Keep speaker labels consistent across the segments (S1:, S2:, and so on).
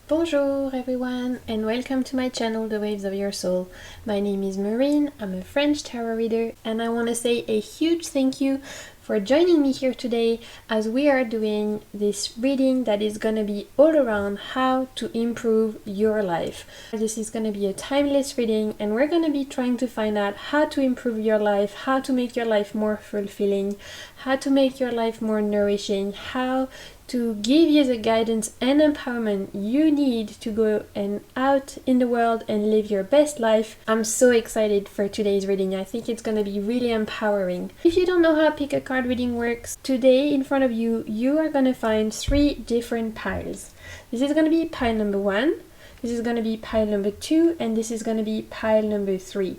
S1: Bonjour everyone and welcome to my channel The Waves of Your Soul. My name is Marine, I'm a French tarot reader and I want to say a huge thank you for joining me here today as we are doing this reading that is going to be all around how to improve your life. This is going to be a timeless reading and we're going to be trying to find out how to improve your life, how to make your life more fulfilling, how to make your life more nourishing, how to give you the guidance and empowerment you need to go and out in the world and live your best life. I'm so excited for today's reading. I think it's going to be really empowering. If you don't know how pick a card reading works, today in front of you, you are going to find 3 different piles. This is going to be pile number 1, this is going to be pile number 2, and this is going to be pile number 3.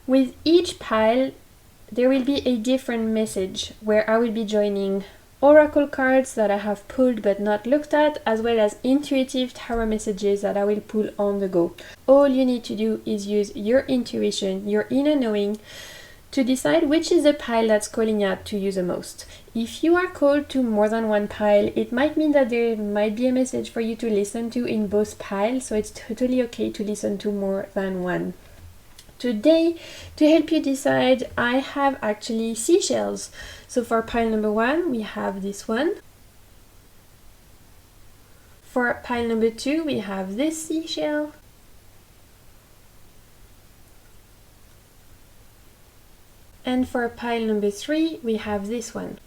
S1: With each pile, there will be a different message where I will be joining oracle cards that I have pulled but not looked at, as well as intuitive tarot messages that I will pull on the go. All you need to do is use your intuition, your inner knowing, to decide which is the pile that's calling out to you the most. If you are called to more than one pile, it might mean that there might be a message for you to listen to in both piles, so it's totally okay to listen to more than one. Today, to help you decide, I have actually seashells. So for pile number 1, we have this one. For pile number 2, we have this seashell. And for pile number 3, we have this one.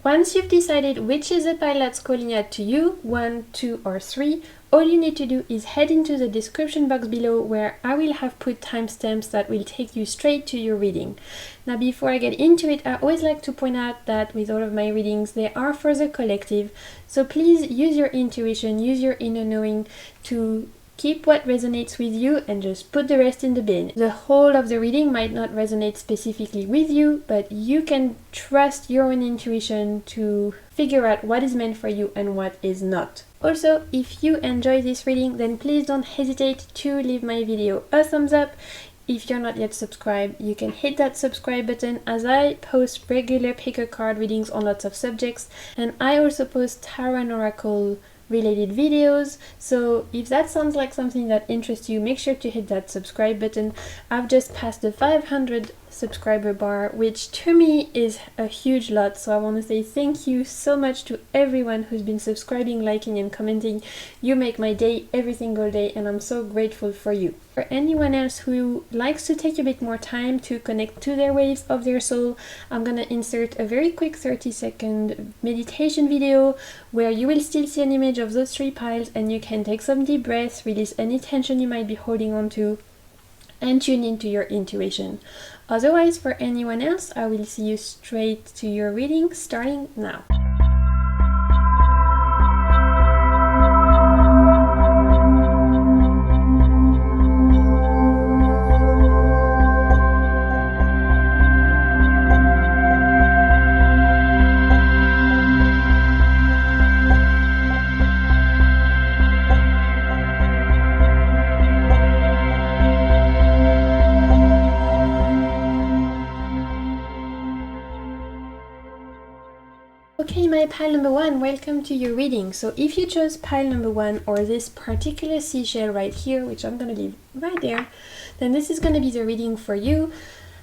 S1: Once you've decided which is the pile that's calling out to you, 1, 2, or 3, all you need to do is head into the description box below where I will have put timestamps that will take you straight to your reading. Now before I get into it, I always like to point out that with all of my readings, they are for the collective, so please use your intuition, use your inner knowing to keep what resonates with you and just put the rest in the bin. The whole of the reading might not resonate specifically with you, but you can trust your own intuition to figure out what is meant for you and what is not. Also, if you enjoy this reading, then please don't hesitate to leave my video a thumbs up. If you're not yet subscribed, you can hit that subscribe button as I post regular pick a card readings on lots of subjects, and I also post tarot and oracle related videos, so if that sounds like something that interests you, make sure to hit that subscribe button. I've just passed the 500 subscriber bar, which to me is a huge lot, so I want to say thank you so much to everyone who's been subscribing, liking and commenting. You make my day every single day and I'm so grateful for you. For anyone else who likes to take a bit more time to connect to their waves of their soul, I'm gonna insert a very quick 30-second meditation video where you will still see an image of those 3 piles and you can take some deep breaths, release any tension you might be holding on to, and tune into your intuition. Otherwise, for anyone else, I will see you straight to your reading starting now. Okay, my pile number 1, welcome to your reading. So if you chose pile number 1 or this particular seashell right here, which I'm going to leave right there, then this is going to be the reading for you.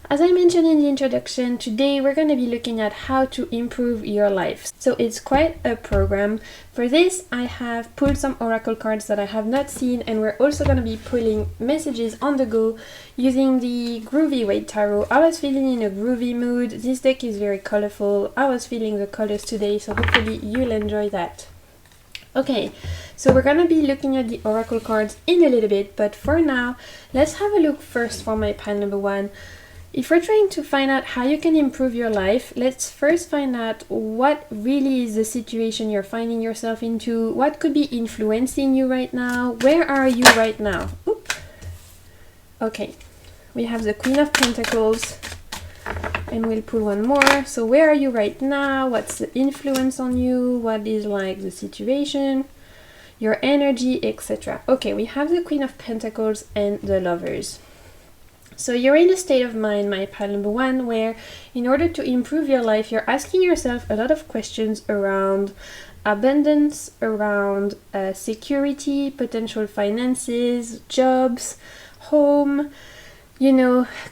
S1: As I mentioned in the introduction, today we're going to be looking at how to improve your life. So it's quite a program. For this, I have pulled some oracle cards that I have not seen, and we're also going to be pulling messages on the go using the Groovy waite tarot. I was feeling in a groovy mood. This deck is very colorful. I was feeling the colors today, so hopefully you'll enjoy that. Okay, so we're going to be looking at the oracle cards in a little bit, but for now, let's have a look first for my pile number 1. If we're trying to find out how you can improve your life, let's first find out what really is the situation you're finding yourself into, what could be influencing you right now, where are you right now? Oop. Okay, we have the Queen of Pentacles, and we'll pull one more. So where are you right now? What's the influence on you? What is like the situation, your energy, etc. Okay, we have the Queen of Pentacles and the Lovers. So you're in a state of mind, my pile number one, where in order to improve your life, you're asking yourself a lot of questions around abundance, around security, potential finances, jobs, home,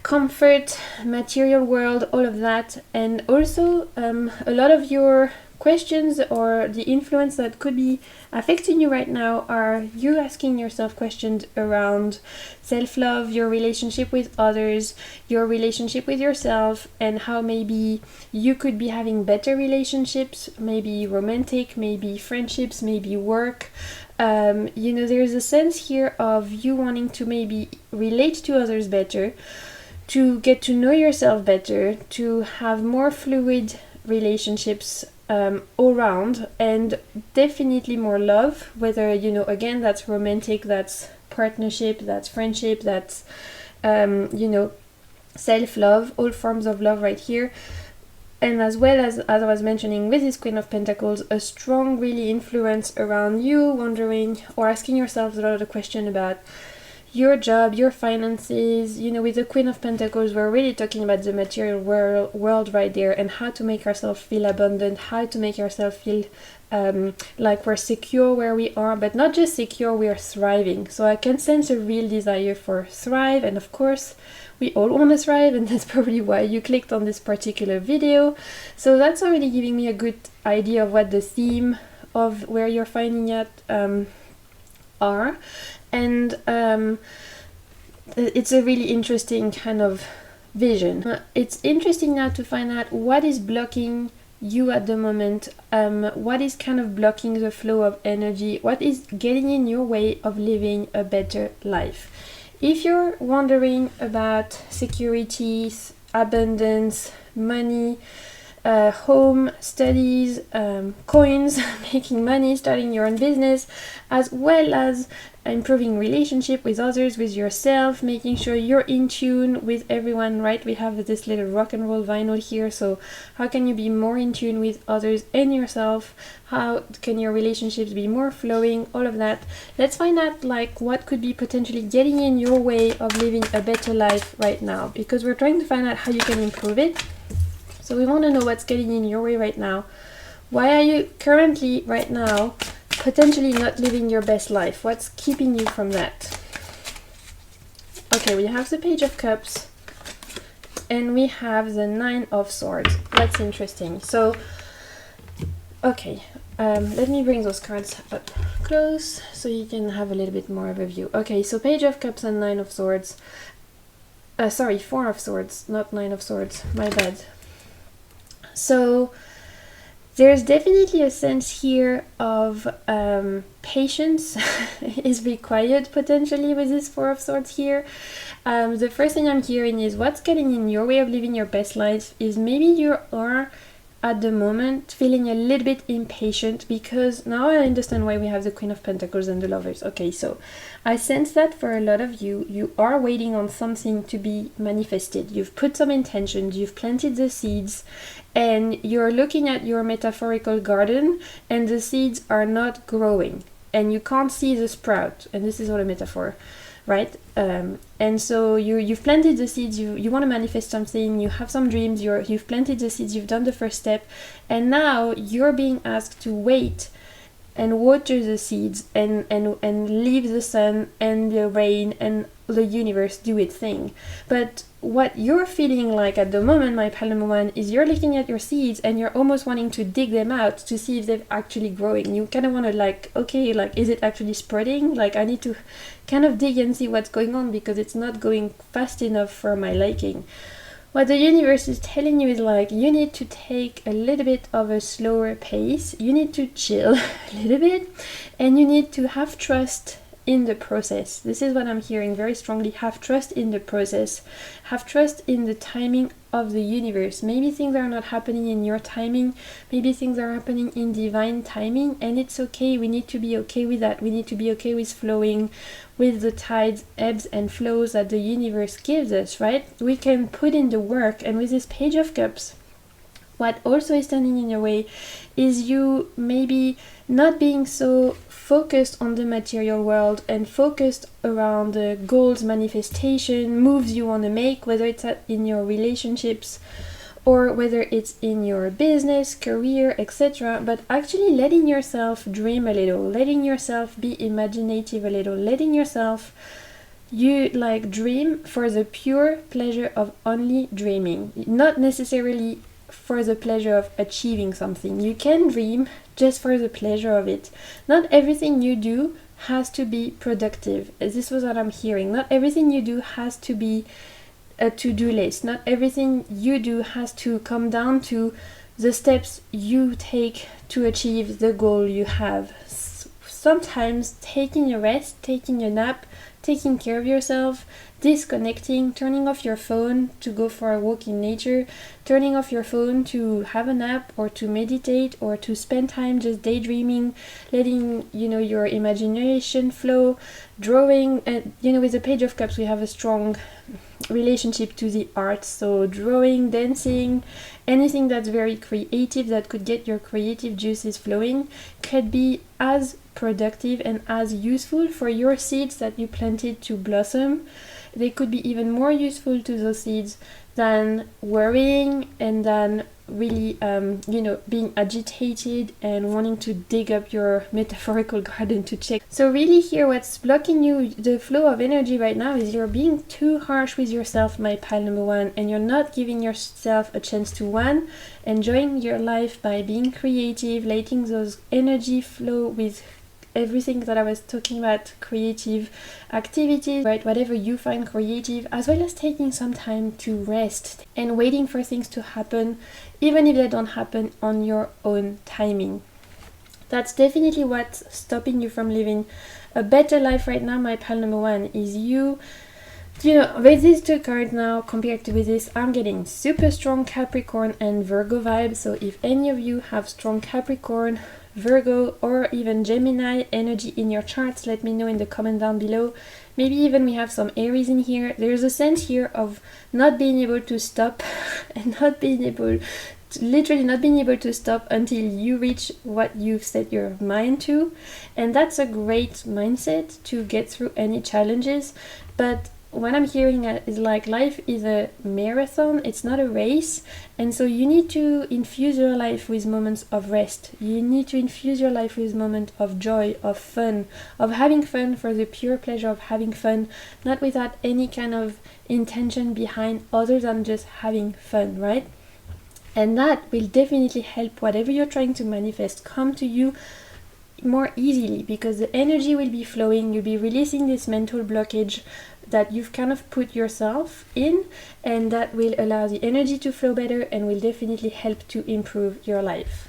S1: comfort, material world, all of that. And also a lot of your questions or the influence that could be affecting you right now are you asking yourself questions around self-love, your relationship with others, your relationship with yourself, and how maybe you could be having better relationships, maybe romantic, maybe friendships, maybe work. There's a sense here of you wanting to maybe relate to others better, to get to know yourself better, to have more fluid relationships all around, and definitely more love, whether again that's romantic, that's partnership, that's friendship, that's self-love, all forms of love right here. And as well as I was mentioning with this Queen of Pentacles, a strong really influence around you wondering or asking yourself a lot of the question about your job, your finances. With the Queen of Pentacles, we're really talking about the material world right there, and how to make ourselves feel abundant, how to make ourselves feel like we're secure where we are, but not just secure, we are thriving. So I can sense a real desire for thrive, and of course we all want to thrive, and that's probably why you clicked on this particular video. So that's already giving me a good idea of what the theme of where you're finding it are. And it's a really interesting kind of vision. It's interesting now to find out what is blocking you at the moment, what is kind of blocking the flow of energy, what is getting in your way of living a better life. If you're wondering about security, abundance, money, home, studies, coins, making money, starting your own business, as well as improving relationship with others, with yourself, making sure you're in tune with everyone, right? We have this little rock and roll vinyl here, so how can you be more in tune with others and yourself? How can your relationships be more flowing? All of that. Let's find out what could be potentially getting in your way of living a better life right now, because we're trying to find out how you can improve it. So we want to know what's getting in your way right now. Why are you currently, right now, potentially not living your best life? What's keeping you from that? Okay, we have the Page of Cups, and we have the Nine of Swords. That's interesting. So, okay, let me bring those cards up close so you can have a little bit more of a view. Okay, so Page of Cups and Nine of Swords. Sorry, Four of Swords, not Nine of Swords. My bad. So there's definitely a sense here of patience is required potentially with this Four of Swords here. The first thing I'm hearing is what's getting in your way of living your best life is maybe you are at the moment feeling a little bit impatient, because now I understand why we have the Queen of Pentacles and the Lovers. Okay, so I sense that for a lot of you, you are waiting on something to be manifested. You've put some intentions, you've planted the seeds, and you're looking at your metaphorical garden and the seeds are not growing and you can't see the sprout, and this is all a metaphor, right? And so you've planted the seeds, you want to manifest something, you have some dreams, you've planted the seeds, you've done the first step, and now you're being asked to wait and water the seeds and leave the sun and the rain and the universe do its thing. But what you're feeling like at the moment, my pile number one, is you're looking at your seeds and you're almost wanting to dig them out to see if they're actually growing. You kind of want to is it actually spreading? I need to kind of dig and see what's going on, because it's not going fast enough for my liking. What the universe is telling you is you need to take a little bit of a slower pace, you need to chill a little bit, and you need to have trust in the process. This is what I'm hearing very strongly. Have trust in the process. Have trust in the timing of the universe. Maybe things are not happening in your timing. Maybe things are happening in divine timing, and it's okay. We need to be okay with that. We need to be okay with flowing with the tides, ebbs and flows that the universe gives us, right? We can put in the work, and with this Page of Cups, what also is standing in your way is you maybe not being so focused on the material world and focused around the goals, manifestation, moves you want to make, whether it's in your relationships or whether it's in your business, career, etc. But actually letting yourself dream a little, letting yourself be imaginative a little, letting yourself dream for the pure pleasure of only dreaming, not necessarily for the pleasure of achieving something. You can dream just for the pleasure of it. Not everything you do has to be productive. This was what I'm hearing. Not everything you do has to be a to-do list. Not everything you do has to come down to the steps you take to achieve the goal you have. Sometimes taking a rest, taking a nap, taking care of yourself, disconnecting, turning off your phone to go for a walk in nature, turning off your phone to have a nap or to meditate or to spend time just daydreaming, letting your imagination flow, drawing. With the Page of Cups we have a strong relationship to the arts, so drawing, dancing, anything that's very creative that could get your creative juices flowing could be as productive and as useful for your seeds that you planted to blossom. They could be even more useful to those seeds than worrying and than really being agitated and wanting to dig up your metaphorical garden to check. So really here what's blocking you, the flow of energy right now, is you're being too harsh with yourself, my pile number one, and you're not giving yourself a chance to enjoying your life by being creative, letting those energy flow with everything that I was talking about, creative activities, right? Whatever you find creative, as well as taking some time to rest and waiting for things to happen, even if they don't happen on your own timing. That's definitely what's stopping you from living a better life right now, my pile number one, is with these two cards now, compared to with this, I'm getting super strong Capricorn and Virgo vibes. So if any of you have strong Capricorn, Virgo, or even Gemini energy in your charts, let me know in the comment down below. Maybe even we have some Aries in here. There's a sense here of not being able to stop and literally not being able to stop until you reach what you've set your mind to. And that's a great mindset to get through any challenges. But what I'm hearing is life is a marathon, it's not a race, and so you need to infuse your life with moments of rest. You need to infuse your life with moments of joy, of fun, of having fun for the pure pleasure of having fun, not without any kind of intention behind other than just having fun, right? And that will definitely help whatever you're trying to manifest come to you more easily, because the energy will be flowing. You'll be releasing this mental blockage that you've kind of put yourself in, and that will allow the energy to flow better and will definitely help to improve your life.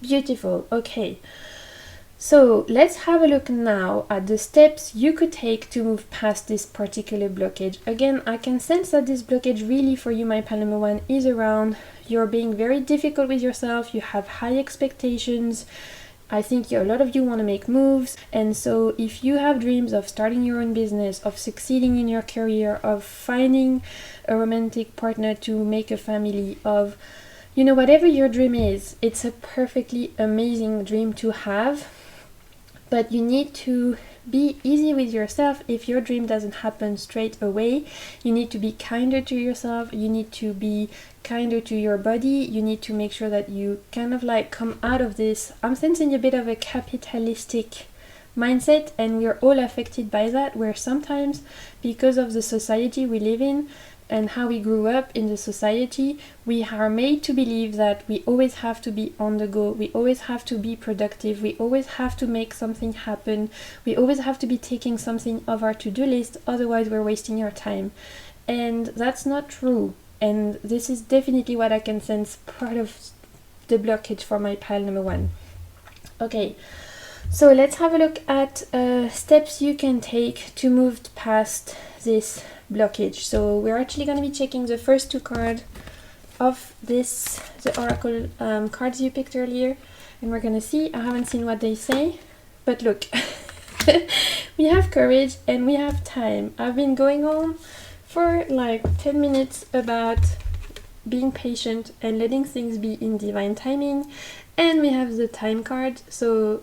S1: Beautiful. Okay, so let's have a look now at the steps you could take to move past this particular blockage. Again, I can sense that this blockage really for you, my pile number one, is around you're being very difficult with yourself, you have high expectations. I think a lot of you want to make moves, and so if you have dreams of starting your own business, of succeeding in your career, of finding a romantic partner to make a family, of whatever your dream is, it's a perfectly amazing dream to have. But you need to be easy with yourself if your dream doesn't happen straight away. You need to be kinder to yourself. You need to be kinder to your body. You need to make sure that you kind of come out of this. I'm sensing a bit of a capitalistic mindset, and we're all affected by that, where sometimes because of the society we live in and how we grew up in the society, we are made to believe that we always have to be on the go, we always have to be productive, we always have to make something happen, we always have to be taking something off our to-do list, otherwise we're wasting our time. And that's not true. And this is definitely what I can sense part of the blockage for my pile number one. Okay, so let's have a look at steps you can take to move past this blockage. So we're actually going to be checking the first two cards of the oracle cards you picked earlier, and we're going to see. I haven't seen what they say, but look, we have courage and we have time. I've been going on for 10 minutes about being patient and letting things be in divine timing. And we have the time card, so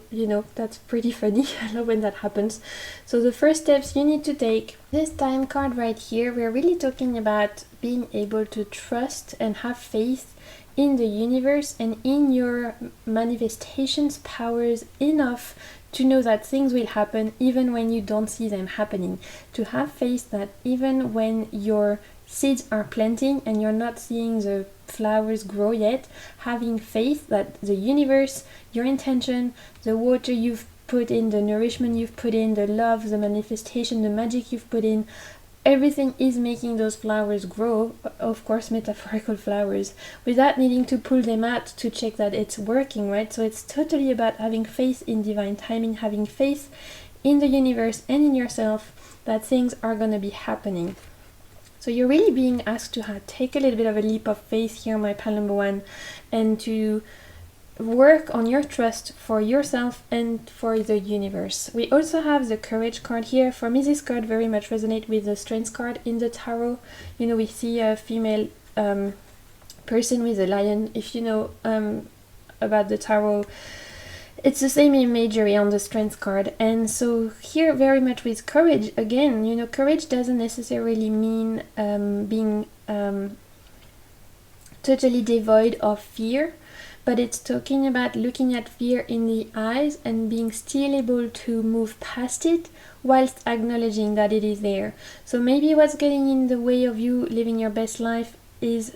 S1: that's pretty funny. I love when that happens. So the first steps you need to take, this time card right here, we're really talking about being able to trust and have faith in the universe and in your manifestations powers enough to know that things will happen even when you don't see them happening. To have faith that even when your seeds are planting and you're not seeing the flowers grow yet, having faith that the universe, your intention, the water you've put in, the nourishment you've put in, the love, the manifestation, the magic you've put in, everything is making those flowers grow, of course metaphorical flowers, without needing to pull them out to check that it's working, right? So it's totally about having faith in divine timing, having faith in the universe and in yourself that things are going to be happening. So you're really being asked to take a little bit of a leap of faith here, my pal number one, and to work on your trust for yourself and for the universe. We also have the courage card here. For me, this card very much resonates with the strength card in the tarot. We see a female person with a lion. If you know about the tarot, it's the same imagery on the strength card. And so here very much with courage, again, courage doesn't necessarily mean being totally devoid of fear, but it's talking about looking at fear in the eyes and being still able to move past it whilst acknowledging that it is there. So maybe what's getting in the way of you living your best life is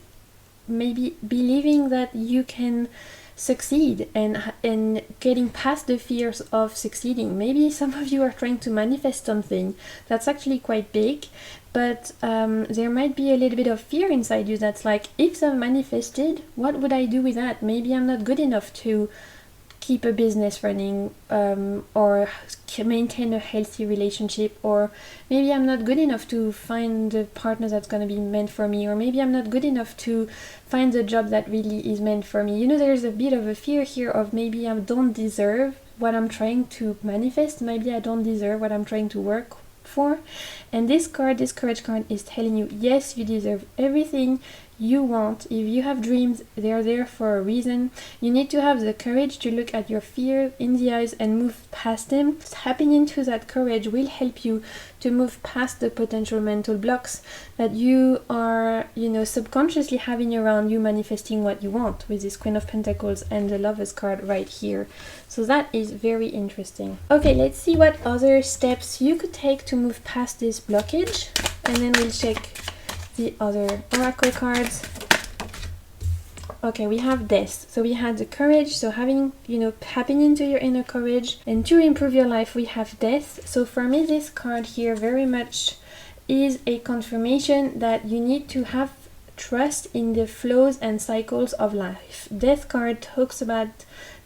S1: maybe believing that you can succeed and getting past the fears of succeeding. Maybe some of you are trying to manifest something that's actually quite big, but there might be a little bit of fear inside you that's like, if I'm manifested, what would I do with that? Maybe I'm not good enough to keep a business running or maintain a healthy relationship, or maybe I'm not good enough to find a partner that's going to be meant for me, or maybe I'm not good enough to find the job that really is meant for me. There's a bit of a fear here of maybe I don't deserve what I'm trying to manifest, maybe I don't deserve what I'm trying to work for. And this courage card is telling you, yes, you deserve everything you want. If you have dreams, they're there for a reason. You need to have the courage to look at your fear in the eyes and move past them. Tapping into that courage will help you to move past the potential mental blocks that you are, subconsciously having around you manifesting what you want, with this Queen of Pentacles and the Lovers card right here. So that is very interesting. Okay, let's see what other steps you could take to move past this blockage, and then we'll check the other oracle cards. Okay, we have death. So we had the courage, so having, tapping into your inner courage, and to improve your life we have death. So for me, this card here very much is a confirmation that you need to have trust in the flows and cycles of life. Death card talks about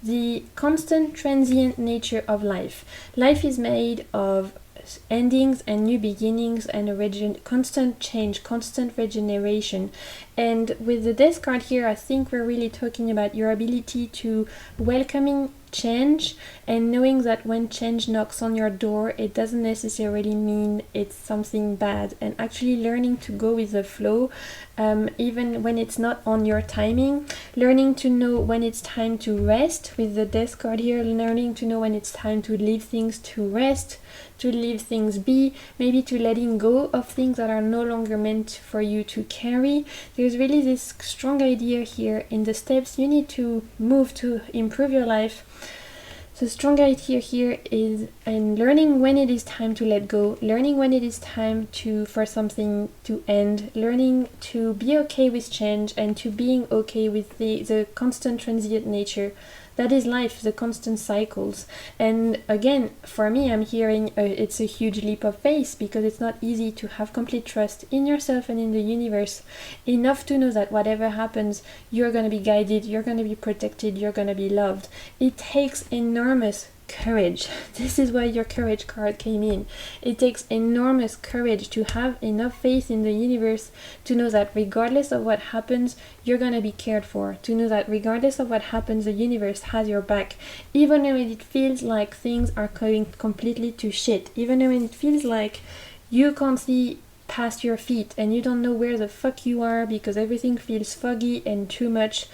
S1: the constant transient nature of life. Life is made of endings and new beginnings and constant change, constant regeneration. And with the death card here, I think we're really talking about your ability to welcoming change and knowing that when change knocks on your door, it doesn't necessarily mean it's something bad, and actually learning to go with the flow, even when it's not on your timing, learning to know when it's time to rest. With the death card here, learning to know when it's time to leave things to rest, to leave things be, maybe to letting go of things that are no longer meant for you to carry. There's really this strong idea here in the steps you need to move to improve your life. The strong idea here is in learning when it is time to let go, learning when it is time for something to end, learning to be okay with change, and to being okay with the constant transient nature that is life, the constant cycles. And again, for me, I'm hearing it's a huge leap of faith, because it's not easy to have complete trust in yourself and in the universe, enough to know that whatever happens, you're going to be guided, you're going to be protected, you're going to be loved. It takes enormous courage. This is why your courage card came in. It takes enormous courage to have enough faith in the universe to know that regardless of what happens, you're gonna be cared for, to know that regardless of what happens, the universe has your back, even when it feels like things are going completely to shit, even when it feels like you can't see past your feet and you don't know where the fuck you are because everything feels foggy and too much.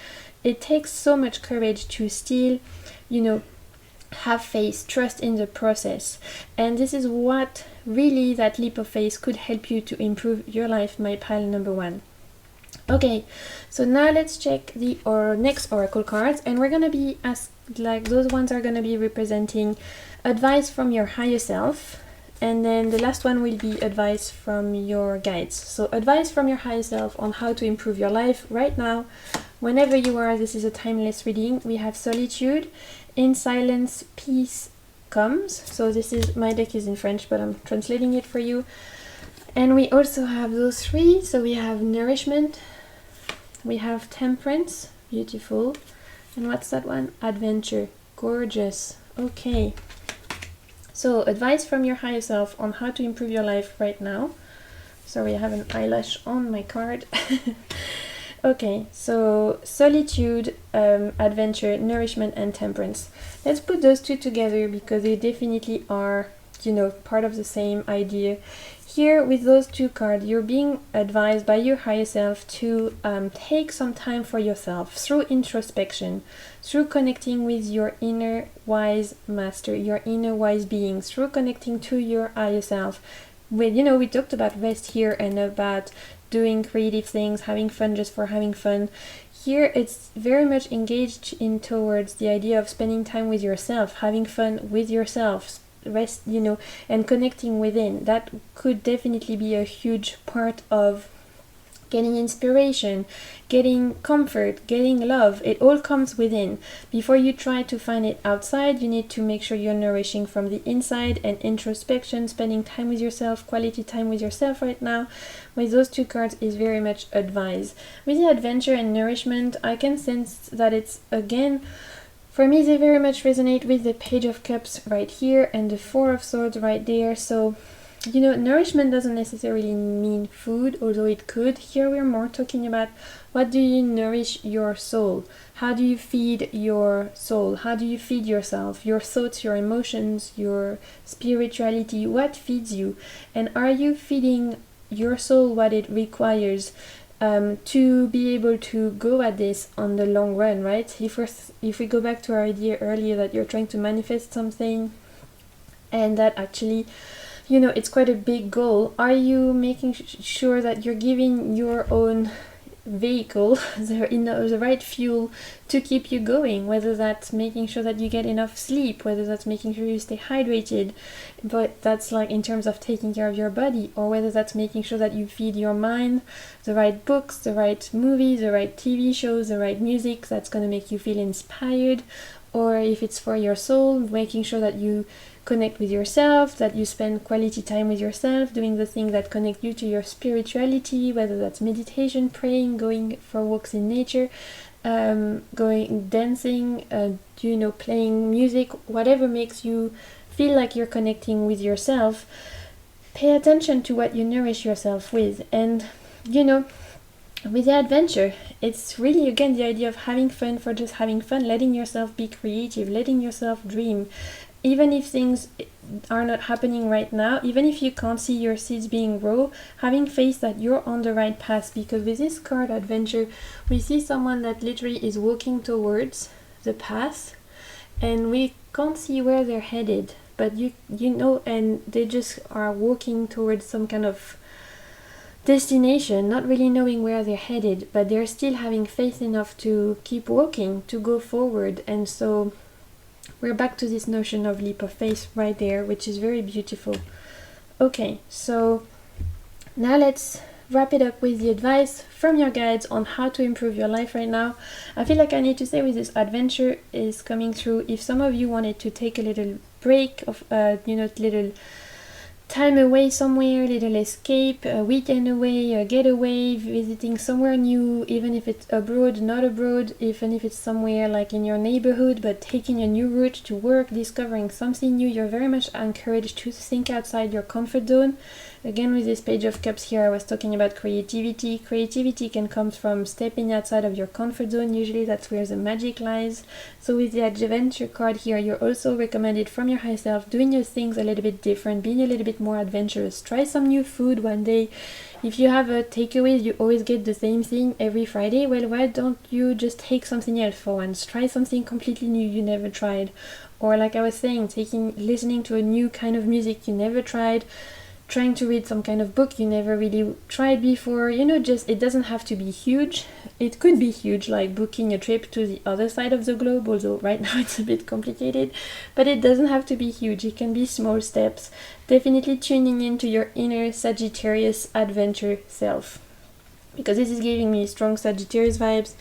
S1: It takes so much courage to still, have faith, trust in the process. And this is what really that leap of faith could help you to improve your life, my pile number 1. Okay, so now let's check our next oracle cards, and we're gonna be those ones are gonna be representing advice from your higher self, and then the last one will be advice from your guides. So advice from your higher self on how to improve your life right now, whenever you are. This is a timeless reading. We have solitude. In silence, peace comes. So this is, my deck is in French, but I'm translating it for you. And we also have those 3. So we have nourishment, we have temperance, beautiful. And what's that one? Adventure, gorgeous. Okay. So advice from your higher self on how to improve your life right now. Sorry, I have an eyelash on my card. Okay, so solitude, adventure, nourishment, and temperance. Let's put those 2 together because they definitely are, part of the same idea. Here, with those 2 cards, you're being advised by your higher self to take some time for yourself through introspection, through connecting with your inner wise master, your inner wise being, through connecting to your higher self. We talked about rest here and about doing creative things, having fun just for having fun. Here it's very much engaged in towards the idea of spending time with yourself, having fun with yourself, rest, and connecting within. That could definitely be a huge part of getting inspiration, getting comfort, getting love. It all comes within. Before you try to find it outside, you need to make sure you're nourishing from the inside, and introspection, spending time with yourself, quality time with yourself right now, with those 2 cards is very much advised. With the adventure and nourishment, I can sense that it's, again, for me, they very much resonate with the Page of Cups right here and the 4 of Swords right there. So, nourishment doesn't necessarily mean food, although it could. Here we're more talking about what do you nourish your soul? How do you feed your soul? How do you feed yourself? Your thoughts, your emotions, your spirituality, what feeds you? And are you feeding your soul what it requires to be able to go at this on the long run, right? If we go back to our idea earlier that you're trying to manifest something and that actually, it's quite a big goal, are you making sure that you're giving your own vehicle the right fuel to keep you going, whether that's making sure that you get enough sleep, whether that's making sure you stay hydrated, but that's like in terms of taking care of your body, or whether that's making sure that you feed your mind the right books, the right movies, the right TV shows, the right music that's going to make you feel inspired, or if it's for your soul, making sure that you connect with yourself, that you spend quality time with yourself, doing the things that connect you to your spirituality, whether that's meditation, praying, going for walks in nature, going dancing, playing music, whatever makes you feel like you're connecting with yourself. Pay attention to what you nourish yourself with. And with the adventure, it's really, again, the idea of having fun for just having fun, letting yourself be creative, letting yourself dream. Even if things are not happening right now, even if you can't see your seeds being grown, having faith that you're on the right path. Because with this card, adventure, we see someone that literally is walking towards the path, and we can't see where they're headed, but and they just are walking towards some kind of destination, not really knowing where they're headed, but they're still having faith enough to keep walking, to go forward. And so we're back to this notion of leap of faith right there, which is very beautiful. Okay, so now let's wrap it up with the advice from your guides on how to improve your life right now. I feel like I need to say with this adventure is coming through. If some of you wanted to take a little break of, little time away somewhere, little escape, a weekend away, a getaway, visiting somewhere new, even if it's abroad, not abroad, even if it's somewhere like in your neighborhood, but taking a new route to work, discovering something new, you're very much encouraged to think outside your comfort zone. Again, with this Page of Cups here, I was talking about creativity. Creativity can come from stepping outside of your comfort zone. Usually that's where the magic lies. So with the Adventure card here, you're also recommended from your high self doing your things a little bit different, being a little bit more adventurous. Try some new food one day. If you have a takeaway, you always get the same thing every Friday. Well, why don't you just take something else for once? Try something completely new you never tried. Or like I was saying, listening to a new kind of music you never tried, trying to read some kind of book you never really tried before. You know, just it doesn't have to be huge. It could be huge, like booking a trip to the other side of the globe, although right now it's a bit complicated, but it doesn't have to be huge. It can be small steps. Definitely tuning into your inner Sagittarius adventure self, because this is giving me strong Sagittarius vibes.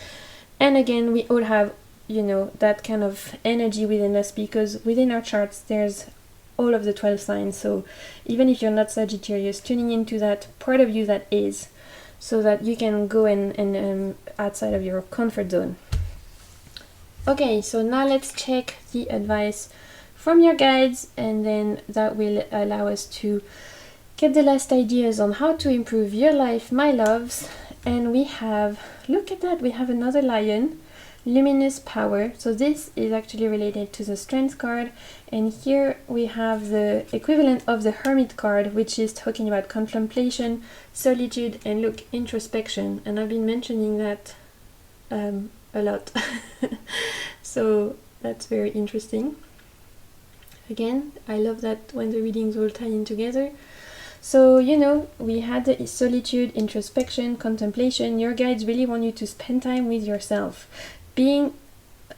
S1: And again, we all have, you know, that kind of energy within us, because within our charts there's all of the 12 signs. So even if you're not Sagittarius, tuning into that part of you that is, so that you can go and outside of your comfort zone. Okay, so now let's check the advice from your guides, and then that will allow us to get the last ideas on how to improve your life, my loves. And we have, look at that, we have another lion. Luminous power. So this is actually related to the strength card, and here we have the equivalent of the hermit card, which is talking about contemplation, solitude, and look, introspection. And I've been mentioning that a lot. So that's very interesting. Again, I love that when the readings all tie in together. So, you know, we had the solitude, introspection, contemplation. Your guides really want you to spend time with yourself. Being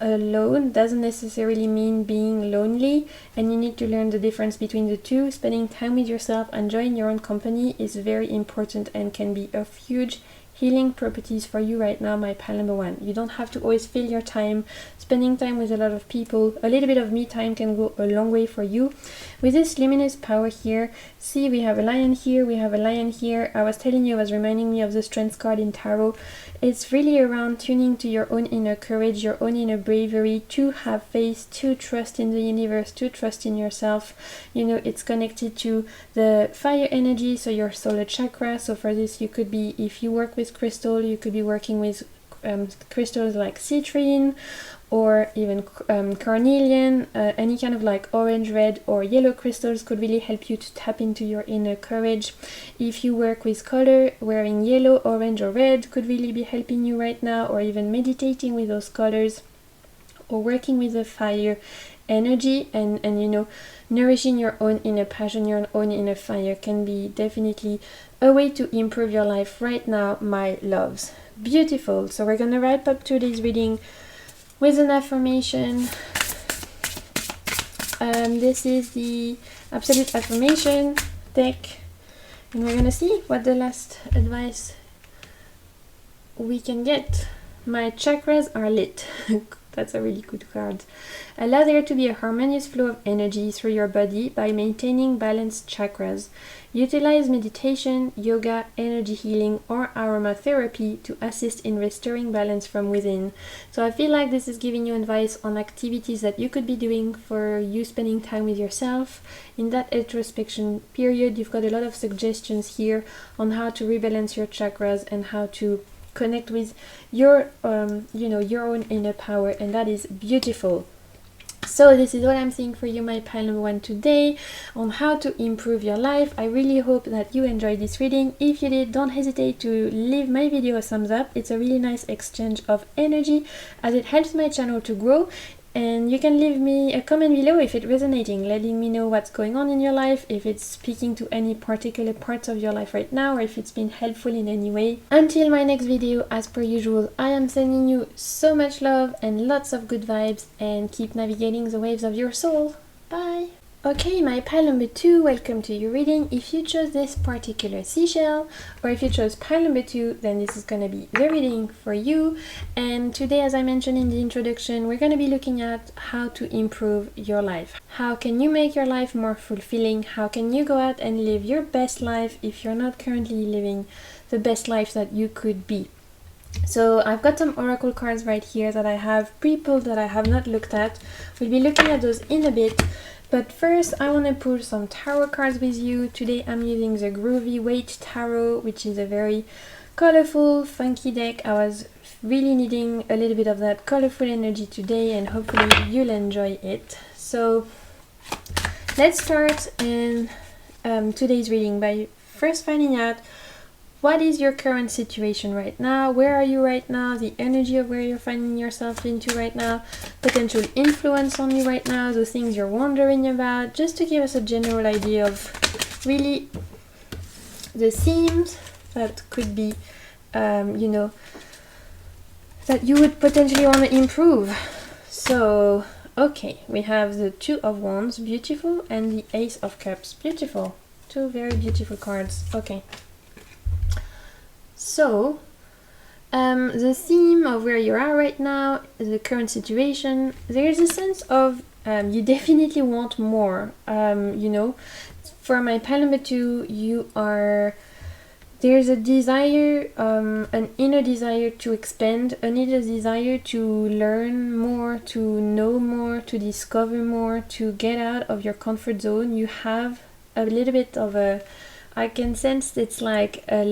S1: alone doesn't necessarily mean being lonely, and you need to learn the difference between the two. Spending time with yourself, enjoying your own company is very important and can be of huge healing properties for you right now, my pal number one. You don't have to always fill your time spending time with a lot of people. A little bit of me time can go a long way for you. With this luminous power here, see, we have a lion here, we have a lion here. I was telling you, it was reminding me of the strength card in tarot. It's really around tuning to your own inner courage, your own inner bravery, to have faith, to trust in the universe, to trust in yourself. You know, it's connected to the fire energy, so your solar chakra. So for this, you could be, if you work with crystal, you could be working with crystals like citrine, or even carnelian. Any kind of like orange, red, or yellow crystals could really help you to tap into your inner courage. If you work with color, wearing yellow, orange, or red could really be helping you right now, or even meditating with those colors, or working with the fire energy, and you know, nourishing your own inner passion, your own inner fire can be definitely a way to improve your life right now, my loves. Beautiful. So we're gonna wrap up today's reading with an affirmation. This is the Absolute Affirmation deck, and we're gonna see what the last advice we can get. My chakras are lit. That's a really good card. Allow there to be a harmonious flow of energy through your body by maintaining balanced chakras. Utilize meditation, yoga, energy healing, or aromatherapy to assist in restoring balance from within. So I feel like this is giving you advice on activities that you could be doing for you spending time with yourself. In that introspection period, you've got a lot of suggestions here on how to rebalance your chakras and how to connect with your you know, your own inner power, and that is beautiful. So this is what I'm seeing for you, my pile number one, today on how to improve your life. I really hope that you enjoyed this reading. If you did, don't hesitate to leave my video a thumbs up. It's a really nice exchange of energy, as it helps my channel to grow. And you can leave me a comment below if it's resonating, letting me know what's going on in your life, if it's speaking to any particular parts of your life right now, or if it's been helpful in any way. Until my next video, as per usual, I am sending you so much love and lots of good vibes, and keep navigating the waves of your soul. Bye! Okay, my pile number two, welcome to your reading. If you chose this particular seashell, or if you chose pile number two, then this is going to be the reading for you. And today, as I mentioned in the introduction, we're going to be looking at how to improve your life. How can you make your life more fulfilling? How can you go out and live your best life if you're not currently living the best life that you could be? So I've got some oracle cards right here that I have pre-pulled that I have not looked at. We'll be looking at those in a bit. But first, I want to pull some tarot cards with you. Today I'm using the Groovy Waite Tarot, which is a very colorful, funky deck. I was really needing a little bit of that colorful energy today, and hopefully you'll enjoy it. So let's start in today's reading by first finding out what is your current situation right now, where are you right now, the energy of where you're finding yourself into right now, potential influence on you right now, the things you're wondering about, just to give us a general idea of really the themes that could be, you know, that you would potentially want to improve. So, okay, we have the Two of Wands, beautiful, and the Ace of Cups, beautiful. Two very beautiful cards. Okay. So, the theme of where you are right now, the current situation, there's a sense of you definitely want more. You know, for my pile number 2, there's a desire, an inner desire to expand, an inner desire to learn more, to know more, to discover more, to get out of your comfort zone. You have a little bit of I can sense it's like a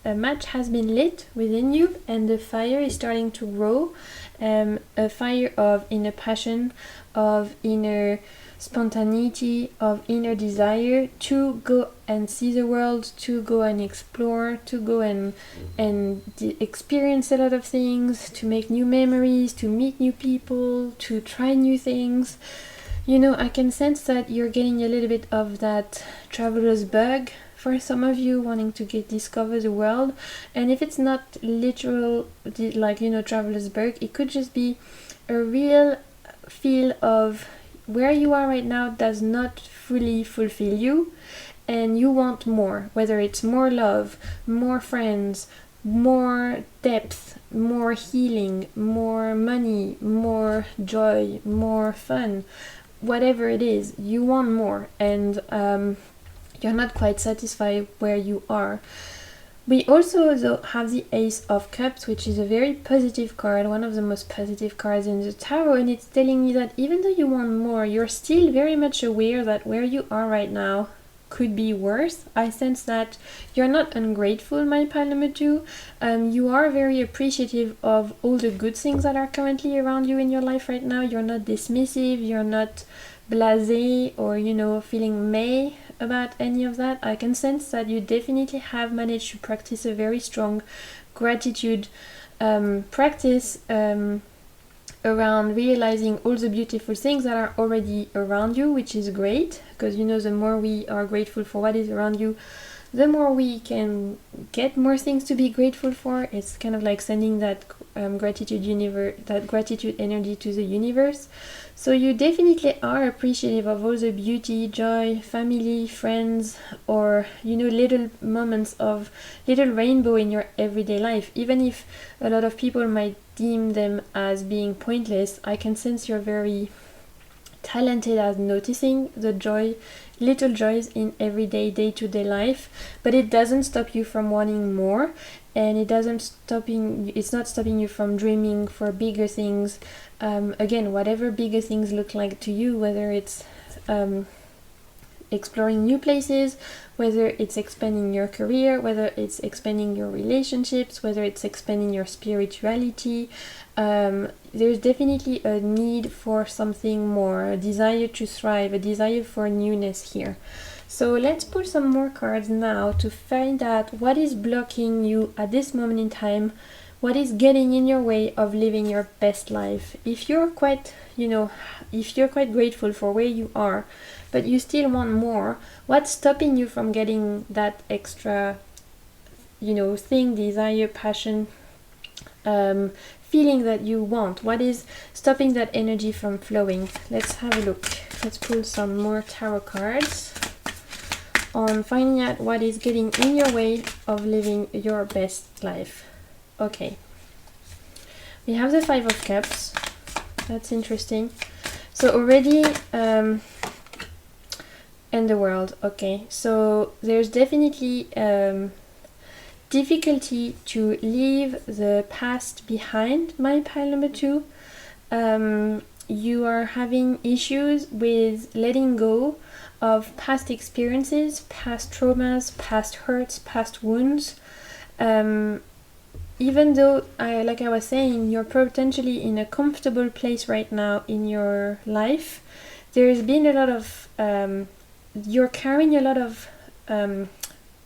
S1: match has been lit within you, and the fire is starting to grow. A fire of inner passion, of inner spontaneity, of inner desire to go and see the world, to go and explore, to go and experience a lot of things, to make new memories, to meet new people, to try new things. You know, I can sense that you're getting a little bit of that traveler's bug for some of you, wanting to discover the world. And if it's not literal, like, you know, traveler's bug, it could just be a real feel of where you are right now does not fully fulfill you, and you want more, whether it's more love, more friends, more depth, more healing, more money, more joy, more fun. Whatever it is, you want more, and you're not quite satisfied where you are. We also though have the Ace of Cups, which is a very positive card, one of the most positive cards in the tarot, and it's telling me that even though you want more, you're still very much aware that where you are right now could be worse. I sense that you're not ungrateful, my pile number 2. You are very appreciative of all the good things that are currently around you in your life right now. You're not dismissive, you're not blasé, or, you know, feeling meh about any of that. I can sense that you definitely have managed to practice a very strong gratitude practice around realizing all the beautiful things that are already around you, which is great, because, you know, the more we are grateful for what is around you, the more we can get more things to be grateful for. It's kind of like sending that gratitude energy to the universe. So you definitely are appreciative of all the beauty, joy, family, friends, or, you know, little moments of little rainbow in your everyday life. Even if a lot of people might deem them as being pointless, I can sense you're very talented at noticing the joy, little joys in everyday day-to-day life, but it doesn't stop you from wanting more, and it's not stopping you from dreaming for bigger things. Again, whatever bigger things look like to you, whether it's exploring new places, whether it's expanding your career, whether it's expanding your relationships, whether it's expanding your spirituality, there's definitely a need for something more, a desire to thrive, a desire for newness here. So let's pull some more cards now to find out what is blocking you at this moment in time, what is getting in your way of living your best life. If you're quite grateful for where you are, but you still want more, what's stopping you from getting that extra, you know, thing, desire, passion, feeling that you want? What is stopping that energy from flowing? Let's have a look. Let's pull some more tarot cards on finding out what is getting in your way of living your best life. Okay, we have the Five of Cups. That's interesting. So already in the world. Okay, so there's definitely difficulty to leave the past behind, my pile number 2. you are having issues with letting go of past experiences, past traumas, past hurts, past wounds. Even though, like I was saying, you're potentially in a comfortable place right now in your life, there's been a lot of, you're carrying a lot of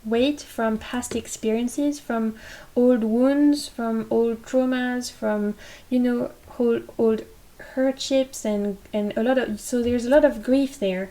S1: weight from past experiences, from old wounds, from old traumas, from, old hardships, and a lot of, so there's a lot of grief there,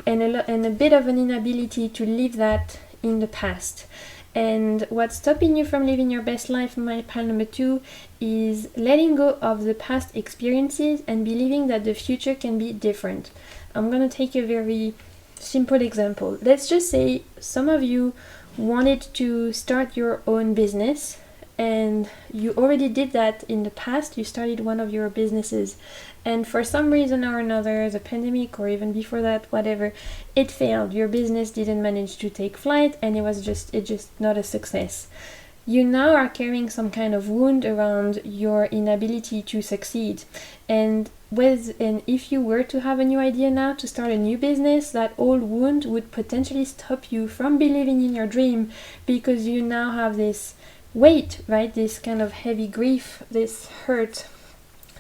S1: and a bit of an inability to leave that in the past. And what's stopping you from living your best life, my pile number 2, is letting go of the past experiences and believing that the future can be different. I'm going to take a very simple example. Let's just say some of you wanted to start your own business, and you already did that in the past. You started one of your businesses, and for some reason or another, the pandemic or even before that, whatever, it failed. Your business didn't manage to take flight, and it just not a success. You now are carrying some kind of wound around your inability to succeed. And if you were to have a new idea now to start a new business, that old wound would potentially stop you from believing in your dream, because you now have this weight, right? This kind of heavy grief, this hurt,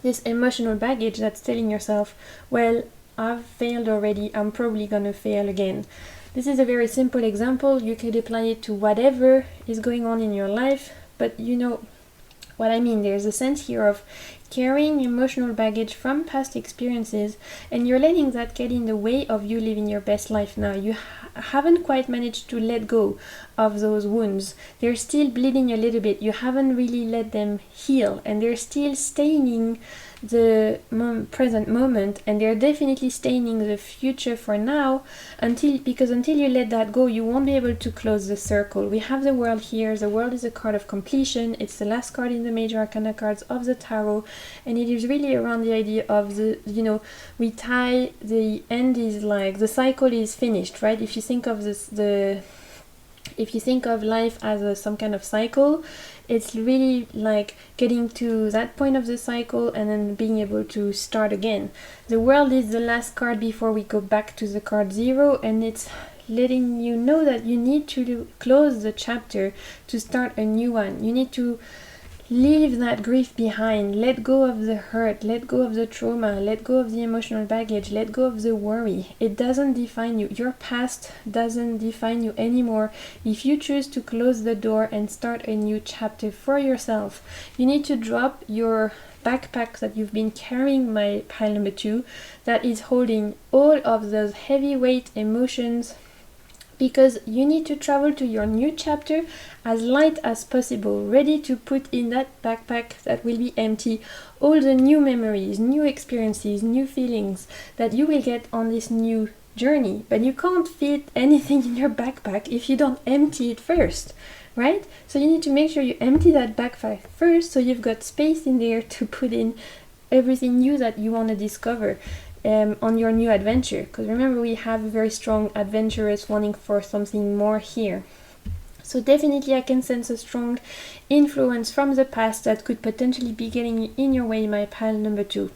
S1: this emotional baggage that's telling yourself, well, I've failed already, I'm probably gonna fail again. This is a very simple example. You could apply it to whatever is going on in your life, but you know what I mean. There's a sense here of carrying emotional baggage from past experiences, and you're letting that get in the way of you living your best life now. You haven't quite managed to let go of those wounds. They're still bleeding a little bit. You haven't really let them heal, and they're still staining the present moment, and they're definitely staining the future for now, because until you let that go, you won't be able to close the circle. We have the world here. The world is a card of completion. It's the last card in the major arcana cards of the tarot, and it is really around the idea of we tie the end, is like the cycle is finished, right? If you think of if you think of life as some kind of cycle, it's really like getting to that point of the cycle and then being able to start again. The world is the last card before we go back to the card 0, and it's letting you know that you need to close the chapter to start a new one. You need to leave that grief behind, let go of the hurt, let go of the trauma, let go of the emotional baggage, let go of the worry. It doesn't define you. Your past doesn't define you anymore. If you choose to close the door and start a new chapter for yourself, you need to drop your backpack that you've been carrying, my pile number 2, that is holding all of those heavyweight emotions, because you need to travel to your new chapter as light as possible, ready to put in that backpack that will be empty all the new memories, new experiences, new feelings that you will get on this new journey. But you can't fit anything in your backpack if you don't empty it first, right? So you need to make sure you empty that backpack first, so you've got space in there to put in everything new that you want to discover on your new adventure. Because remember, we have a very strong adventurous wanting for something more here. So definitely I can sense a strong influence from the past that could potentially be getting in your way, my pile number 2.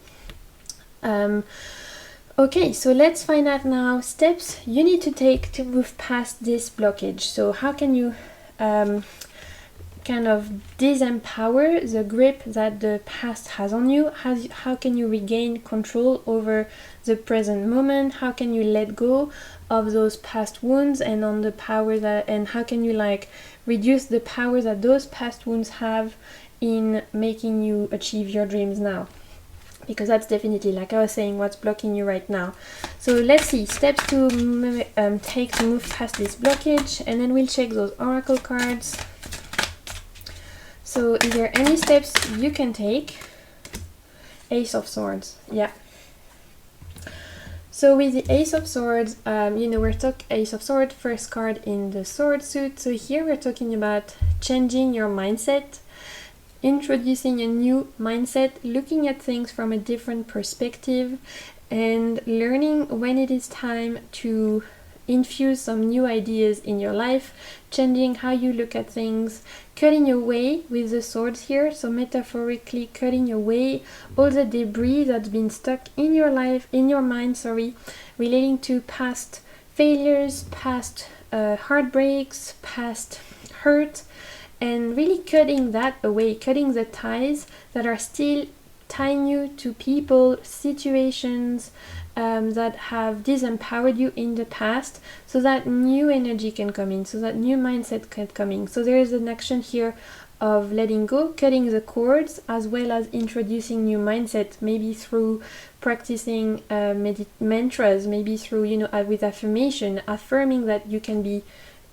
S1: Okay, so let's find out now steps you need to take to move past this blockage. So how can you kind of disempower the grip that the past has on you? How can you regain control over the present moment? How can you let go of those past wounds and on the power that, and how can you reduce the power that those past wounds have in making you achieve your dreams now? Because that's definitely, like I was saying, what's blocking you right now. So let's see steps to take to move past this blockage, and then we'll check those oracle cards. So is there any steps you can take? Ace of Swords, yeah. So with the Ace of Swords, we're talking Ace of Swords, first card in the sword suit. So here we're talking about changing your mindset, introducing a new mindset, looking at things from a different perspective, and learning when it is time to infuse some new ideas in your life, changing how you look at things, cutting away with the swords here, so metaphorically cutting away all the debris that's been stuck in your life, in your mind, relating to past failures, past heartbreaks, past hurt, and really cutting that away, cutting the ties that are still tying you to people, situations that have disempowered you in the past, so that new energy can come in, so that new mindset can come in. So there is an action here of letting go, cutting the cords, as well as introducing new mindset, maybe through practicing mantras, maybe through, with affirmation, affirming that you can be,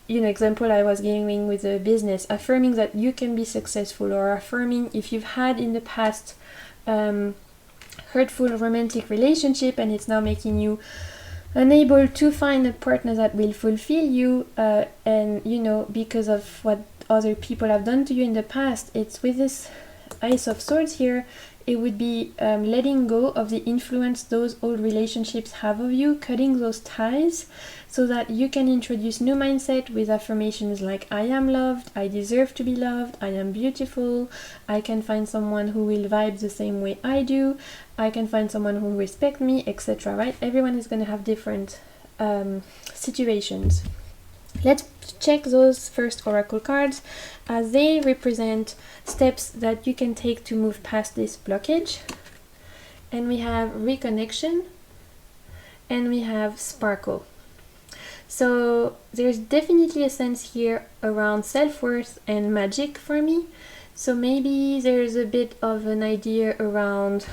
S1: example I was giving with a business, affirming that you can be successful, or affirming if you've had in the past hurtful romantic relationship and it's now making you unable to find a partner that will fulfill you, and because of what other people have done to you in the past. It's with this Ace of Swords here, it would be letting go of the influence those old relationships have of you, cutting those ties, so that you can introduce new mindset with affirmations like I am loved, I deserve to be loved, I am beautiful, I can find someone who will vibe the same way I do, I can find someone who will respect me, etc. Right? Everyone is going to have different situations. Let's check those first oracle cards, as they represent steps that you can take to move past this blockage. And we have reconnection, and we have sparkle. So there's definitely a sense here around self-worth and magic for me. So maybe there's a bit of an idea around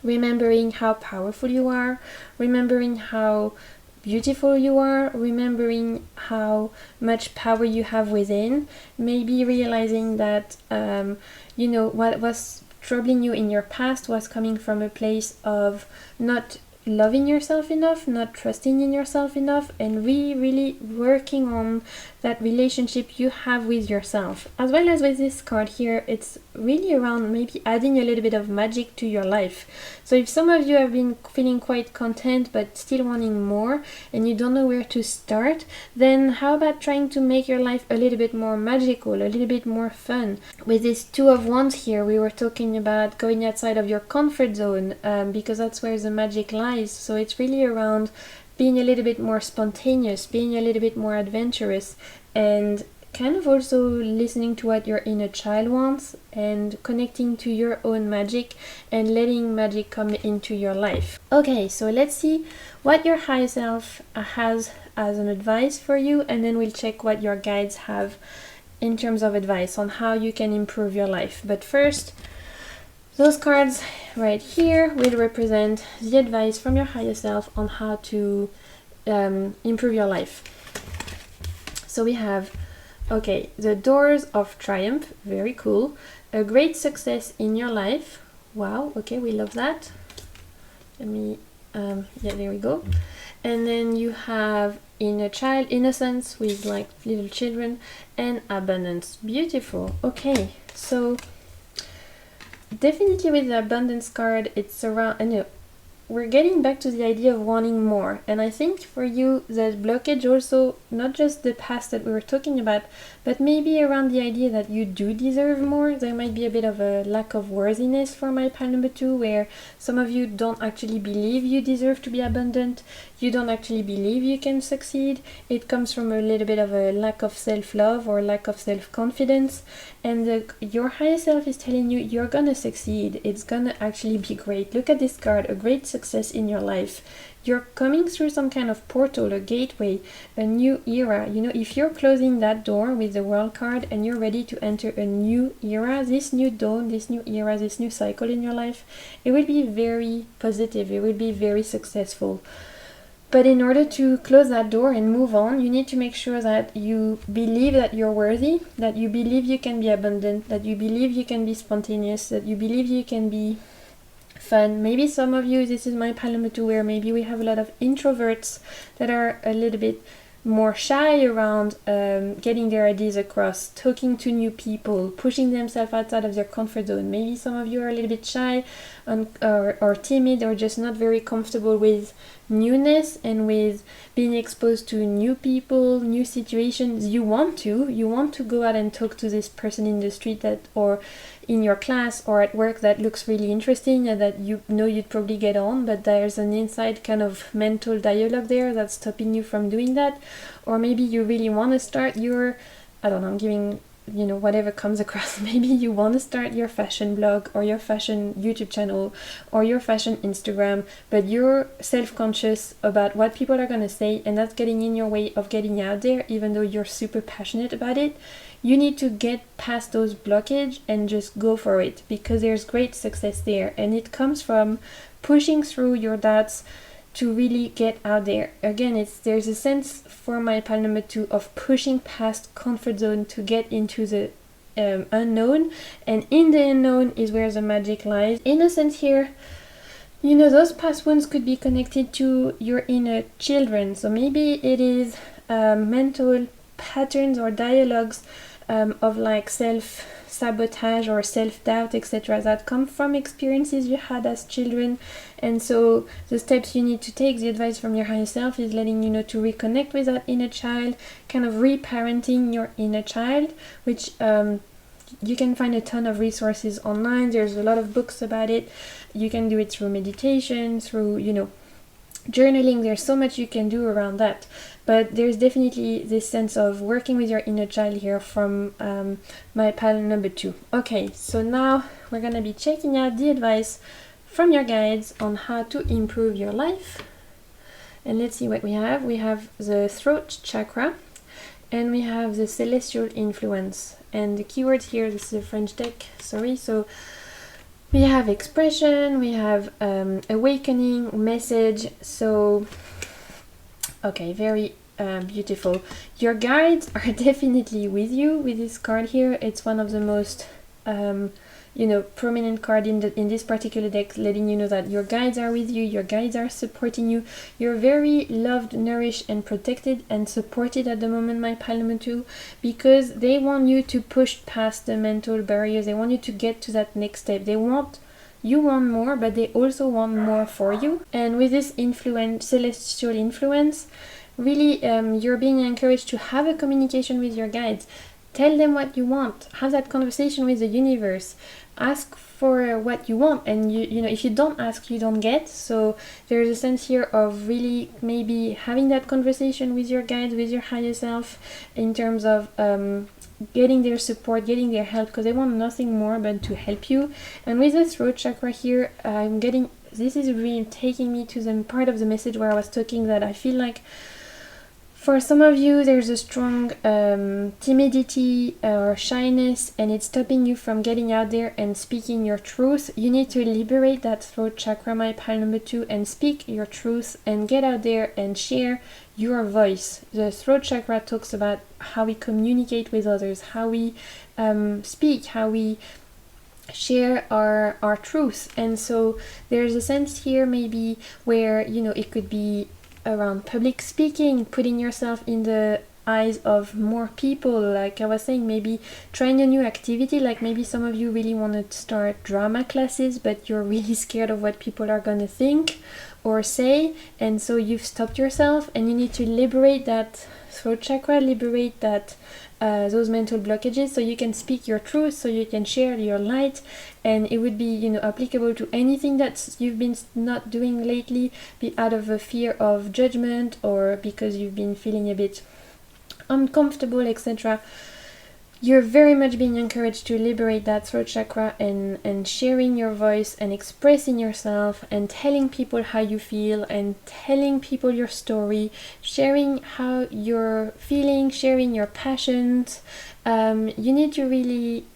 S1: remembering how powerful you are, remembering how beautiful you are, remembering how much power you have within, maybe realizing that what was troubling you in your past was coming from a place of not loving yourself enough, not trusting in yourself enough, and really working on that relationship you have with yourself. As well as with this card here, it's really around maybe adding a little bit of magic to your life. So if some of you have been feeling quite content but still wanting more and you don't know where to start, then how about trying to make your life a little bit more magical, a little bit more fun? With this Two of Wands here, we were talking about going outside of your comfort zone, because that's where the magic lies. So it's really around being a little bit more spontaneous, being a little bit more adventurous, and kind of also listening to what your inner child wants and connecting to your own magic and letting magic come into your life. Okay, so let's see what your higher self has as an advice for you, and then we'll check what your guides have in terms of advice on how you can improve your life. But first, those cards right here will represent the advice from your higher self on how to improve your life. So we have, okay, the Doors of Triumph, very cool. A great success in your life. Wow, okay, we love that. Let me, yeah, there we go. And then you have inner child, innocence with like little children, and abundance. Beautiful. Okay, so definitely with the abundance card, it's around, I know, we're getting back to the idea of wanting more. And I think for you, the blockage also, not just the past that we were talking about, but maybe around the idea that you do deserve more. There might be a bit of a lack of worthiness for my pile number 2, where some of you don't actually believe you deserve to be abundant. You don't actually believe you can succeed. It comes from a little bit of a lack of self-love or lack of self-confidence. And your higher self is telling you you're gonna succeed. It's gonna actually be great. Look at this card, a great success in your life. You're coming through some kind of portal, a gateway, a new era. You know, if you're closing that door with the World card and you're ready to enter a new era, this new dawn, this new era, this new cycle in your life, it will be very positive. It will be very successful. But in order to close that door and move on, you need to make sure that you believe that you're worthy, that you believe you can be abundant, that you believe you can be spontaneous, that you believe you can be fun. Maybe some of you, this is my pile number 2, where maybe we have a lot of introverts that are a little bit more shy around getting their ideas across, talking to new people, pushing themselves outside of their comfort zone. Maybe some of you are a little bit shy or timid, or just not very comfortable with newness and with being exposed to new people, new situations. You want to go out and talk to this person in the street that, or in your class or at work, that looks really interesting and that you know you'd probably get on, but there's an inside kind of mental dialogue there that's stopping you from doing that. Or maybe you really want to start your, I don't know, I'm giving, you know, whatever comes across. Maybe you want to start your fashion blog or your fashion YouTube channel or your fashion Instagram, but you're self-conscious about what people are going to say, and that's getting in your way of getting out there, even though you're super passionate about it. You need to get past those blockages and just go for it, because there's great success there, and it comes from pushing through your doubts to really get out there. Again, there's a sense for my pile number 2 of pushing past comfort zone to get into the unknown, and in the unknown is where the magic lies. In a sense here, you know, those past wounds could be connected to your inner children. So maybe it is mental patterns or dialogues of like self-sabotage or self-doubt, etc., that come from experiences you had as children. And so the steps you need to take, the advice from your higher self is letting you know to reconnect with that inner child, kind of reparenting your inner child, which you can find a ton of resources online. There's a lot of books about it. You can do it through meditation, through, you know, journaling. There's so much you can do around that, but there's definitely this sense of working with your inner child here from my pile number 2. Okay, so now we're gonna be checking out the advice from your guides on how to improve your life. And let's see what we have. We have the throat chakra and we have the celestial influence, and the keyword here, this is a French deck, sorry. So we have expression, we have awakening, message. So, okay, very beautiful. Your guides are definitely with you with this card here. It's one of the most, you know, prominent card in this particular deck, letting you know that your guides are with you, your guides are supporting you. You're very loved, nourished, and protected and supported at the moment, my pile number 2, because they want you to push past the mental barriers. They want you to get to that next step. You want more, but they also want more for you. And with this celestial influence, really you're being encouraged to have a communication with your guides. Tell them what you want. Have that conversation with the universe. Ask for what you want, and you know, if you don't ask, you don't get. So there's a sense here of really maybe having that conversation with your guides, with your higher self, in terms of getting their support, getting their help, because they want nothing more but to help you. And with the throat chakra here, I'm getting, this is really taking me to the part of the message where I was talking that I feel like for some of you there's a strong timidity or shyness, and it's stopping you from getting out there and speaking your truth. You need to liberate that throat chakra, my pile number 2, and speak your truth and get out there and share your voice. The throat chakra talks about how we communicate with others, how we speak, how we share our truth. And so there's a sense here maybe where, you know, it could be around public speaking, putting yourself in the eyes of more people. Like I was saying, maybe trying a new activity, like maybe some of you really want to start drama classes, but you're really scared of what people are going to think or say, and so you've stopped yourself, and you need to liberate that throat chakra, liberate that those mental blockages, so you can speak your truth, so you can share your light. And it would be, you know, applicable to anything that you've been not doing lately, be out of a fear of judgment or because you've been feeling a bit uncomfortable, etc. You're very much being encouraged to liberate that throat chakra and sharing your voice and expressing yourself and telling people how you feel and telling people your story, sharing how you're feeling, sharing your passions. You need to really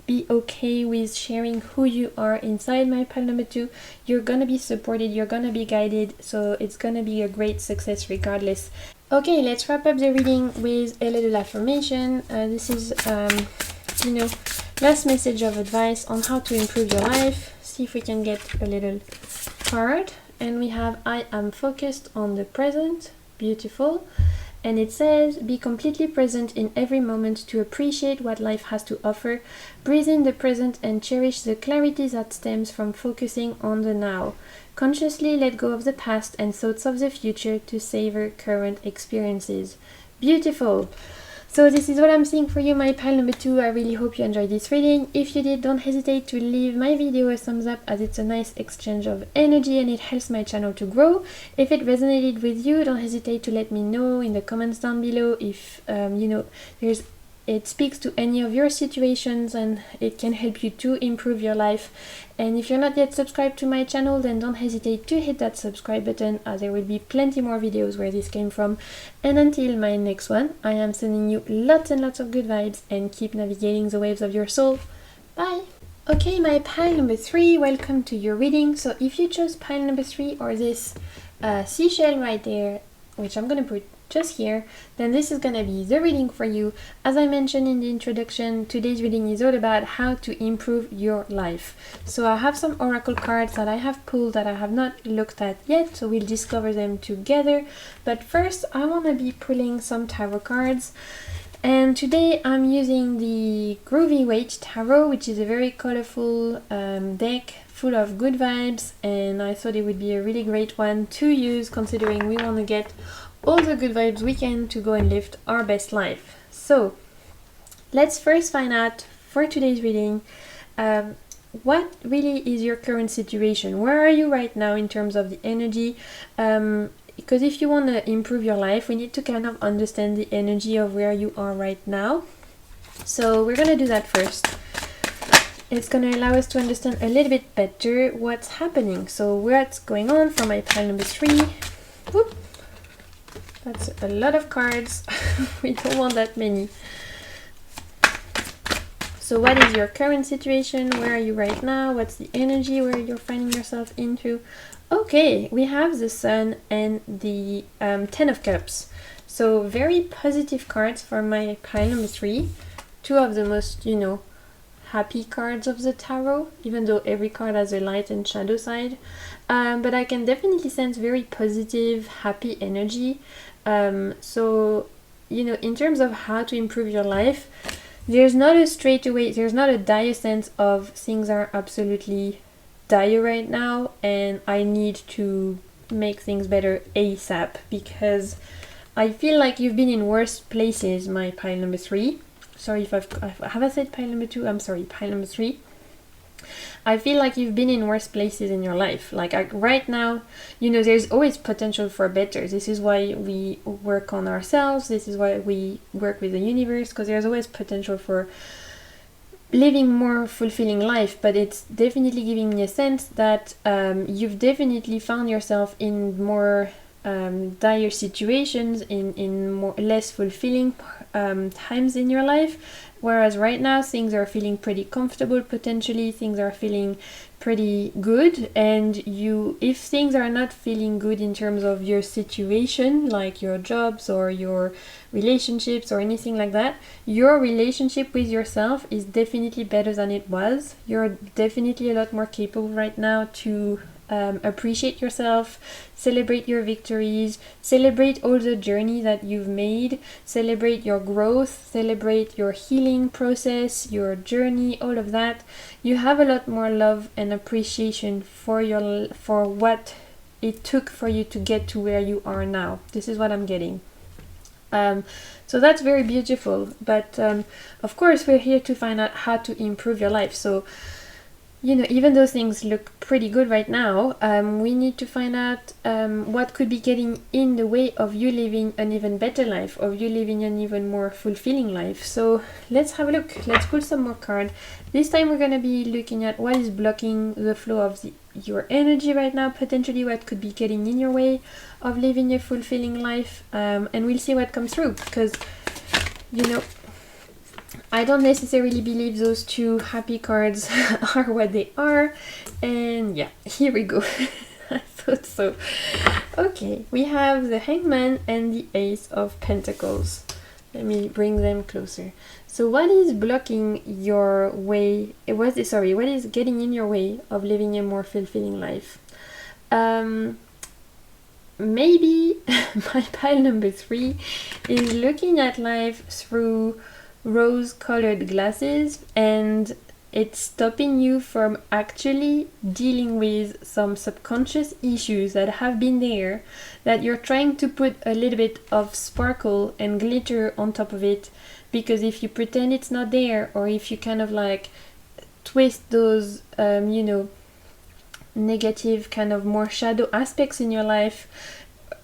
S1: be okay with sharing who you are inside, my pile number 2. You're gonna be supported, you're gonna be guided, so it's gonna be a great success regardless. Okay, let's wrap up the reading with a little affirmation. This is, you know, last message of advice on how to improve your life. See if we can get a little card. And we have, I am focused on the present. Beautiful. And it says, be completely present in every moment to appreciate what life has to offer. Breathe in the present and cherish the clarity that stems from focusing on the now. Consciously let go of the past and thoughts of the future to savor current experiences. Beautiful! So this is what I'm seeing for you, my pile number 2. I really hope you enjoyed this reading. If you did, don't hesitate to leave my video a thumbs up, as it's a nice exchange of energy and it helps my channel to grow. If it resonated with you, don't hesitate to let me know in the comments down below if it speaks to any of your situations and it can help you to improve your life. And if you're not yet subscribed to my channel, then don't hesitate to hit that subscribe button, as there will be plenty more videos where this came from. And until my next one, I am sending you lots and lots of good vibes, and keep navigating the waves of your soul. Bye! Okay, my pile number 3, welcome to your reading. So if you chose pile number 3 or this seashell right there, which I'm going to put just here, then this is gonna be the reading for you. As I mentioned in the introduction, today's reading is all about how to improve your life. So I have some oracle cards that I have pulled that I have not looked at yet, so we'll discover them together. But first I want to be pulling some tarot cards, and today I'm using the Groovy Waite Tarot, which is a very colorful deck full of good vibes, and I thought it would be a really great one to use, considering we want to get all the good vibes we can to go and live our best life. So let's first find out for today's reading, what really is your current situation? Where are you right now in terms of the energy? Because if you want to improve your life, we need to kind of understand the energy of where you are right now. So we're gonna do that first. It's gonna allow us to understand a little bit better what's happening. So what's going on for my pile number 3. Whoop. That's a lot of cards. We don't want that many. So what is your current situation? Where are you right now? What's the energy where you're finding yourself into? Okay, we have the Sun and the 10 of Cups. So very positive cards for my pile number 3. Two of the most, happy cards of the tarot, even though every card has a light and shadow side. But I can definitely sense very positive, happy energy. So, in terms of how to improve your life, there's not a straightaway, there's not a dire sense of things are absolutely dire right now and I need to make things better ASAP, because I feel like you've been in worse places, my pile number 3. Sorry if have I said pile number 2? I'm sorry, pile number 3. I feel like you've been in worse places in your life. Like right now, there's always potential for better. This is why we work on ourselves. This is why we work with the universe, because there's always potential for living more fulfilling life. But it's definitely giving me a sense that you've definitely found yourself in more dire situations, in more less fulfilling times in your life. Whereas right now things are feeling pretty comfortable, potentially things are feeling pretty good, and if things are not feeling good in terms of your situation, like your jobs or your relationships or anything like that, your relationship with yourself is definitely better than it was. You're definitely a lot more capable right now to appreciate yourself, celebrate your victories, celebrate all the journey that you've made, celebrate your growth, celebrate your healing process, your journey, all of that. You have a lot more love and appreciation for what it took for you to get to where you are now. This is what I'm getting. So that's very beautiful, but of course we're here to find out how to improve your life. So even though things look pretty good right now, we need to find out what could be getting in the way of you living an even better life, of you living an even more fulfilling life. So let's have a look. Let's pull some more cards. This time we're going to be looking at what is blocking the flow of your energy right now, potentially what could be getting in your way of living a fulfilling life, and we'll see what comes through, because I don't necessarily believe those two happy cards are what they are, and yeah, here we go. I thought so. Okay, we have the Hangman and the Ace of Pentacles. Let me bring them closer. So what is blocking your way, what is getting in your way of living a more fulfilling life? The Hangman. So what is getting in your way of living a more fulfilling life? The Ace of Pentacles. So what is blocking your way of living a more fulfilling life? The Hangman. So what is getting in your way of living a more fulfilling life? The Ace of Pentacles. So what is getting in your way of living a more fulfilling life? The maybe my pile number 3 is looking at life through rose-colored glasses, and it's stopping you from actually dealing with some subconscious issues that have been there, that you're trying to put a little bit of sparkle and glitter on top of it, because if you pretend it's not there, or if you kind of like twist those negative kind of more shadow aspects in your life,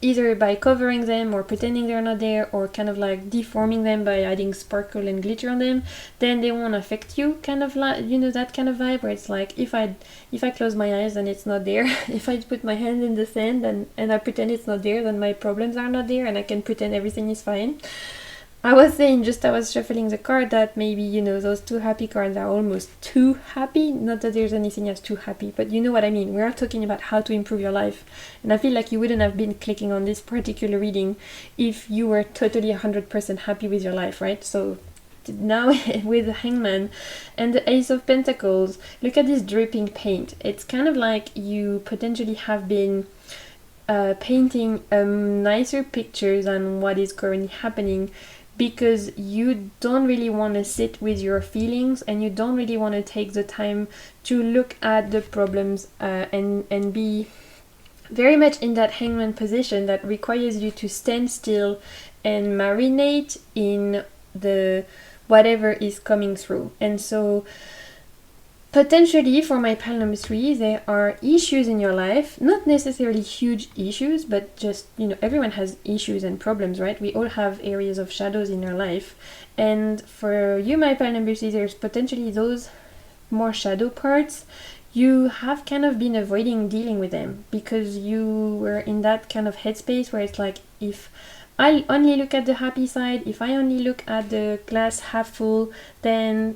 S1: either by covering them or pretending they're not there, or kind of like deforming them by adding sparkle and glitter on them, then they won't affect you, kind of like, that kind of vibe where it's like, if I close my eyes and it's not there, if I put my hand in the sand and I pretend it's not there, then my problems are not there and I can pretend everything is fine. I was shuffling the card that maybe, those two happy cards are almost too happy. Not that there's anything as too happy, but you know what I mean. We are talking about how to improve your life. And I feel like you wouldn't have been clicking on this particular reading if you were totally 100% happy with your life, right? So now with the Hangman and the Ace of Pentacles, look at this dripping paint. It's kind of like you potentially have been painting nicer pictures than what is currently happening, because you don't really want to sit with your feelings and you don't really want to take the time to look at the problems and be very much in that hangman position that requires you to stand still and marinate in the whatever is coming through. And so potentially for my pile number 3, there are issues in your life, not necessarily huge issues, but just, everyone has issues and problems, right? We all have areas of shadows in our life. And for you, my pile number 3, there's potentially those more shadow parts. You have kind of been avoiding dealing with them because you were in that kind of headspace where it's like, if I only look at the happy side, if I only look at the glass half full, then,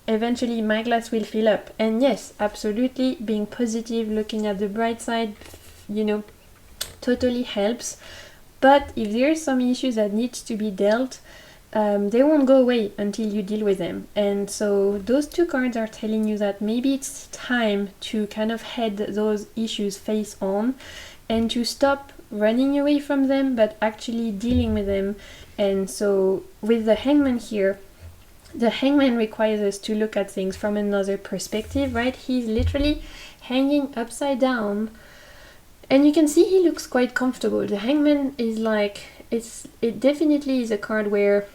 S1: eventually my glass will fill up. And yes, absolutely, being positive, looking at the bright side, totally helps. But if there's some issues that needs to be dealt, they won't go away until you deal with them. And so those two cards are telling you that maybe it's time to kind of head those issues face on and to stop running away from them, but actually dealing with them. And so with the Hangman here, the Hangman requires us to look at things from another perspective, right? He's literally hanging upside down, and you can see he looks quite comfortable. The Hangman is like, it definitely is a card where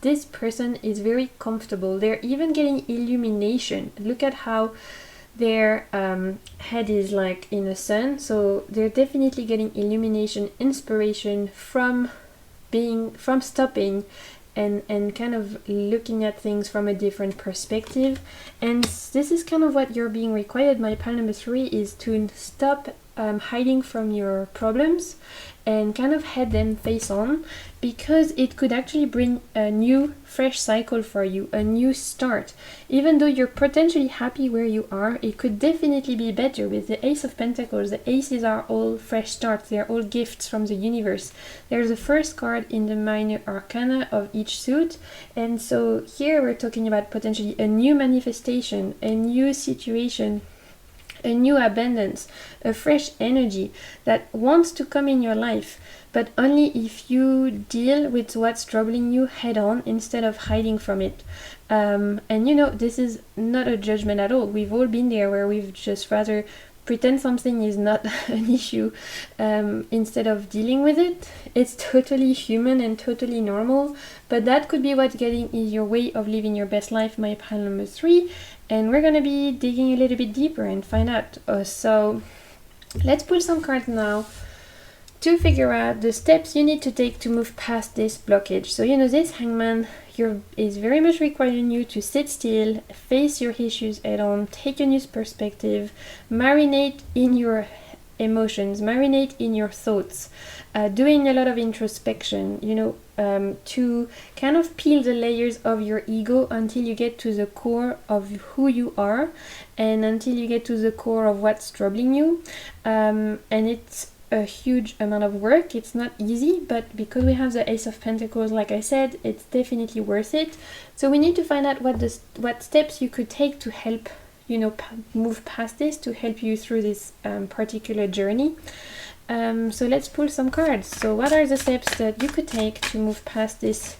S1: this person is very comfortable. They're even getting illumination. Look at how their head is like in the sun, so they're definitely getting illumination, inspiration from stopping and kind of looking at things from a different perspective. And this is kind of what you're being required, my pile number 3, is to stop hiding from your problems and kind of head them face on, because it could actually bring a new fresh cycle for you, a new start. Even though you're potentially happy where you are, it could definitely be better. With the Ace of Pentacles, the aces are all fresh starts, they're all gifts from the universe. There's the first card in the minor arcana of each suit, and so here we're talking about potentially a new manifestation, a new situation, a new abundance, a fresh energy that wants to come in your life, but only if you deal with what's troubling you head on instead of hiding from it. And this is not a judgment at all. We've all been there where we've just rather pretend something is not an issue instead of dealing with it. It's totally human and totally normal, but that could be what's getting in your way of living your best life, my pile number 3. And we're gonna be digging a little bit deeper and find out. So let's pull some cards now to figure out the steps you need to take to move past this blockage. So this Hangman is very much requiring you to sit still, face your issues head on, take a new perspective, marinate in your emotions, marinate in your thoughts, doing a lot of introspection, to kind of peel the layers of your ego until you get to the core of who you are and until you get to the core of what's troubling you. And it's a huge amount of work. It's not easy, but because we have the Ace of Pentacles, like I said, it's definitely worth it. So we need to find out what steps you could take to help move past this, to help you through this particular journey. So let's pull some cards. So what are the steps that you could take to move past this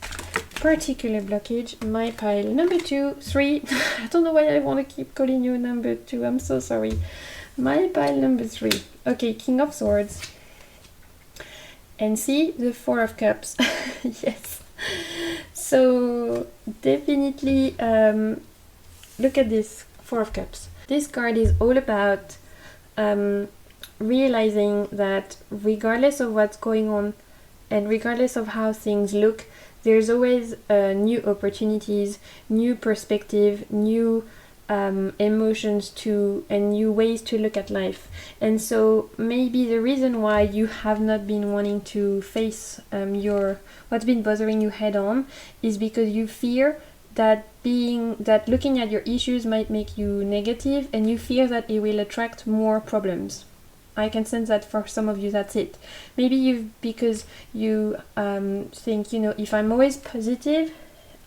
S1: particular blockage? My pile number 2, 3. I don't know why I want to keep calling you number 2. I'm so sorry. My pile number 3. Okay, King of Swords. And see the 4 of Cups. Yes. So definitely look at this 4 of Cups. This card is all about realizing that regardless of what's going on and regardless of how things look, there's always new opportunities, new perspective, new emotions and new ways to look at life. And so maybe the reason why you have not been wanting to face what's been bothering you head on is because you fear that looking at your issues might make you negative, and you fear that it will attract more problems. I can sense that for some of you that's it. Maybe because you think, if I'm always positive,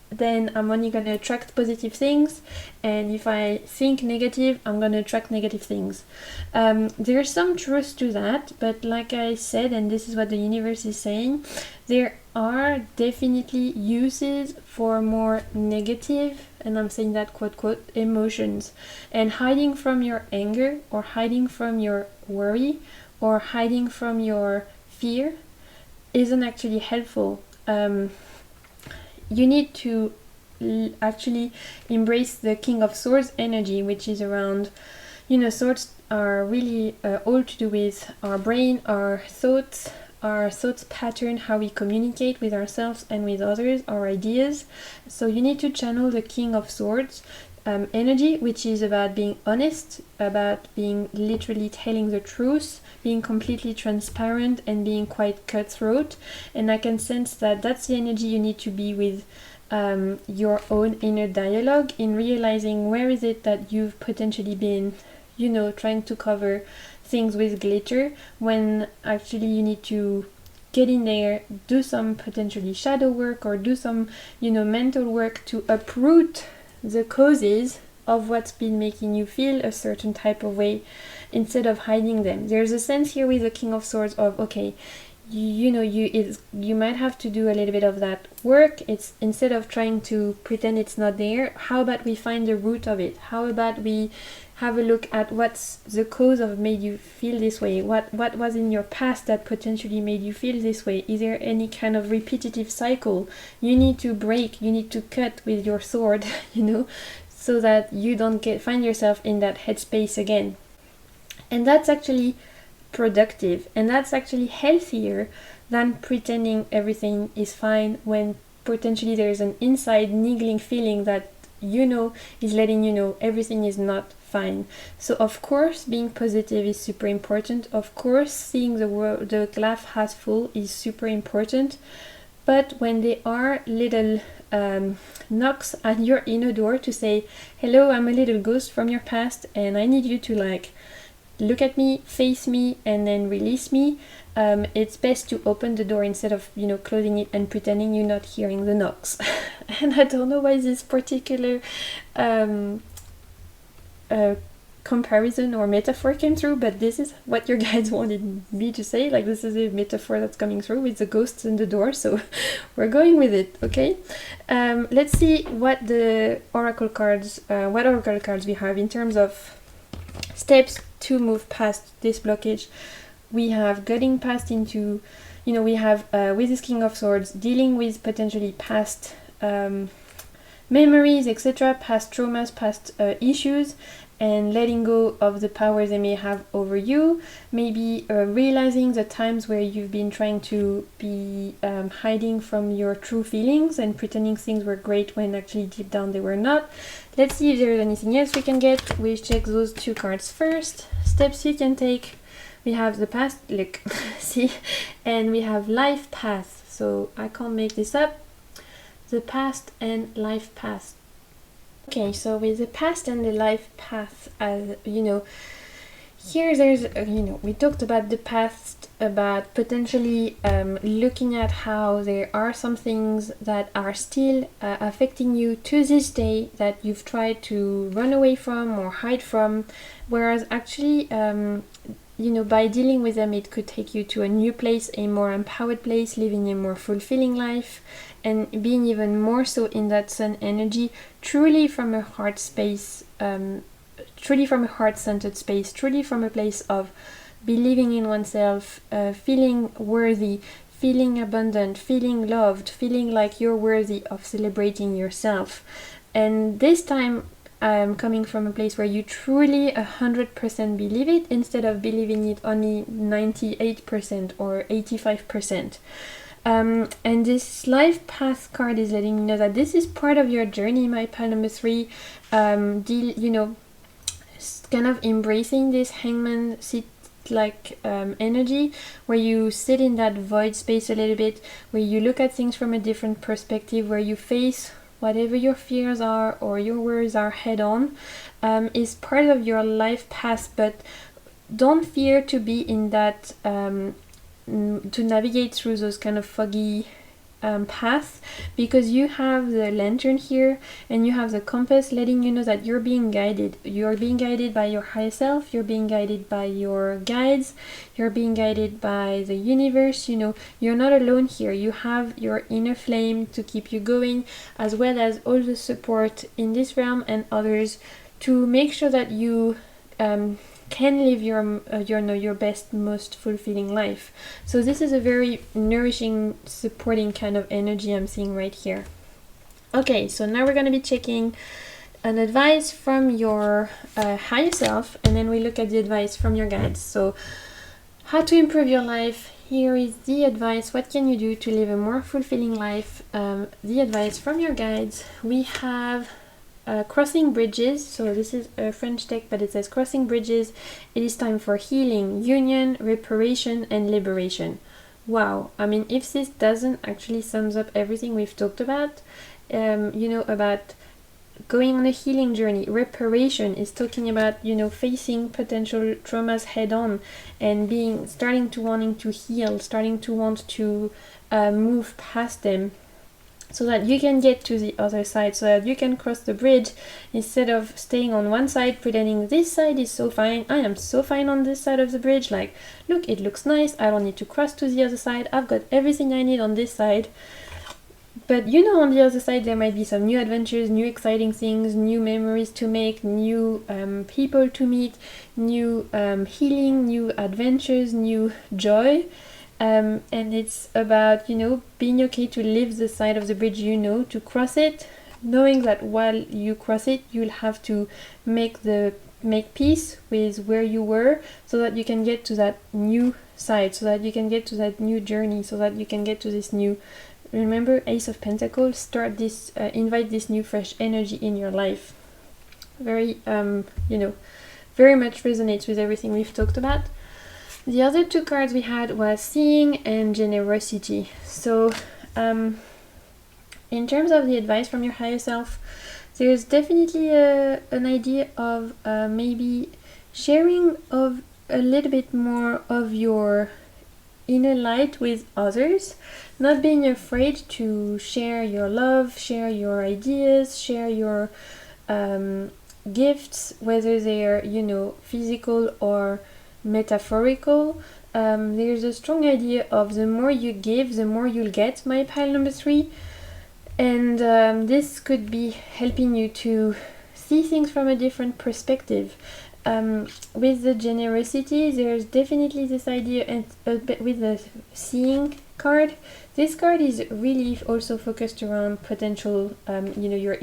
S1: then I'm only going to attract positive things, and if I think negative, I'm going to attract negative things. There's some truth to that, but like I said, and this is what the universe is saying, there are definitely uses for more negative, and I'm saying that quote quote, emotions. And hiding from your anger, or hiding from your worry, or hiding from your fear isn't actually helpful. You need to actually embrace the King of Swords energy, which is around, swords are really all to do with our brain, our thoughts pattern, how we communicate with ourselves and with others, our ideas. So you need to channel the King of Swords energy, which is about being honest, about being literally telling the truth, being completely transparent, and being quite cutthroat. And I can sense that that's the energy you need to be with your own inner dialogue, in realizing where is it that you've potentially been, trying to cover things with glitter, when actually you need to get in there, do some potentially shadow work, or do some, mental work to uproot the causes of what's been making you feel a certain type of way, instead of hiding them. There's a sense here with the King of Swords of, okay, you might have to do a little bit of that work. It's, instead of trying to pretend it's not there, how about we find the root of it? How about we have a look at what's the cause of made you feel this way? What was in your past that potentially made you feel this way? Is there any kind of repetitive cycle you need to break, you need to cut with your sword, so that you don't find yourself in that headspace again? And that's actually productive, and that's actually healthier than pretending everything is fine when potentially there's an inside niggling feeling that is letting you know everything is not fine. So of course being positive is super important. Of course seeing the glass half full is super important. But when there are little knocks at your inner door to say, hello, I'm a little ghost from your past and I need you to look at me, face me, and then release me, it's best to open the door instead of closing it and pretending you're not hearing the knocks. And I don't know why this particular comparison or metaphor came through, but this is what your guides wanted me to say. This is a metaphor that's coming through with the ghosts in the door, so we're going with it. Okay, let's see what the oracle cards we have in terms of steps to move past this blockage. We have getting past into, we have with this King of Swords, dealing with potentially past memories, etc., past traumas, past issues, and letting go of the power they may have over you. Maybe realizing the times where you've been trying to be hiding from your true feelings and pretending things were great when actually deep down they were not. Let's see if there's anything else we can get. We check those 2 cards first. Steps you can take. We have the past, look, see, and we have life path. So I can't make this up. The past and life path. Okay, so with the past and the life path, as here there's, we talked about the past, about potentially looking at how there are some things that are still affecting you to this day that you've tried to run away from or hide from, whereas actually by dealing with them, it could take you to a new place, a more empowered place, living a more fulfilling life, and being even more so in that sun energy, truly from a heart space, truly from a heart-centered space, truly from a place of believing in oneself, feeling worthy, feeling abundant, feeling loved, feeling like you're worthy of celebrating yourself. And this time, coming from a place where you truly 100% believe it, instead of believing it only 98% or 85%. And this life path card is letting you know that this is part of your journey, my pal number 3. Kind of embracing this hangman seat like energy, where you sit in that void space a little bit, where you look at things from a different perspective, where you face whatever your fears are or your worries are head on, is part of your life path. But don't fear to be in that, to navigate through those kind of foggy paths, because you have the lantern here and you have the compass letting you know that you're being guided. You're being guided by your higher self, you're being guided by your guides, you're being guided by the universe. You're not alone here. You have your inner flame to keep you going, as well as all the support in this realm and others to make sure that you can live your best, most fulfilling life. So this is a very nourishing, supporting kind of energy I'm seeing right here. Okay, so now we're going to be checking an advice from your higher self, and then we look at the advice from your guides. So how to improve your life. Here is the advice. What can you do to live a more fulfilling life? The advice from your guides. We have crossing bridges. So this is a French deck, but it says crossing bridges. It is time for healing, union, reparation, and liberation. Wow. I mean, if this doesn't actually sums up everything we've talked about, about going on a healing journey. Reparation is talking about, facing potential traumas head on and starting to wanting to heal, starting to want to move past them, so that you can get to the other side, so that you can cross the bridge instead of staying on one side, pretending this side is so fine. I am so fine on this side of the bridge. Like, look, it looks nice. I don't need to cross to the other side. I've got everything I need on this side. But on the other side, there might be some new adventures, new exciting things, new memories to make, new people to meet, new healing, new adventures, new joy. And it's about, being okay to leave the side of the bridge, to cross it, knowing that while you cross it, you'll have to make peace with where you were, so that you can get to that new side, so that you can get to that new journey, so that you can get to this new, remember, Ace of Pentacles, start this, invite this new fresh energy in your life. Very, very much resonates with everything we've talked about. The other two cards we had was Seeing and Generosity. So, in terms of the advice from your higher self, there's definitely an idea of maybe sharing of a little bit more of your inner light with others, not being afraid to share your love, share your ideas, share your gifts, whether they're, physical or metaphorical. There's a strong idea of the more you give, the more you'll get, my pile number 3. And this could be helping you to see things from a different perspective. With the generosity, there's definitely this idea, and with the Seeing card, this card is really also focused around potential, you're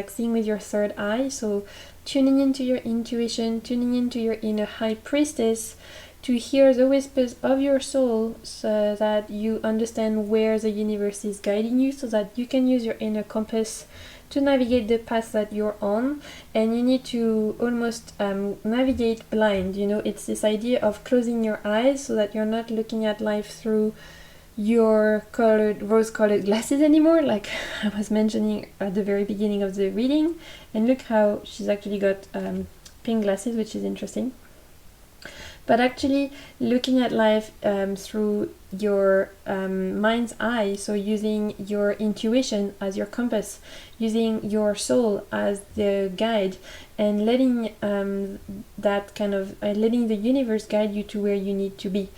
S1: seeing with your third eye, so tuning into your intuition, tuning into your inner high priestess, to hear the whispers of your soul, so that you understand where the universe is guiding you, so that you can use your inner compass to navigate the path that you're on. And you need to almost navigate blind. It's this idea of closing your eyes so that you're not looking at life through your rose-colored glasses anymore, like I was mentioning at the very beginning of the reading. And look how she's actually got pink glasses, which is interesting. but actually looking at life through your mind's eye, so using your intuition as your compass, using your soul as the guide, and letting that kind of letting the universe guide you to where you need to be.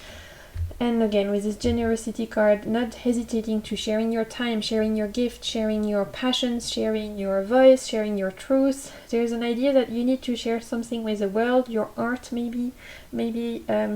S1: And again, with this generosity card, not hesitating to sharing your time, sharing your gift, sharing your passions, sharing your voice, sharing your truth. There's an idea that you need to share something with the world, your art maybe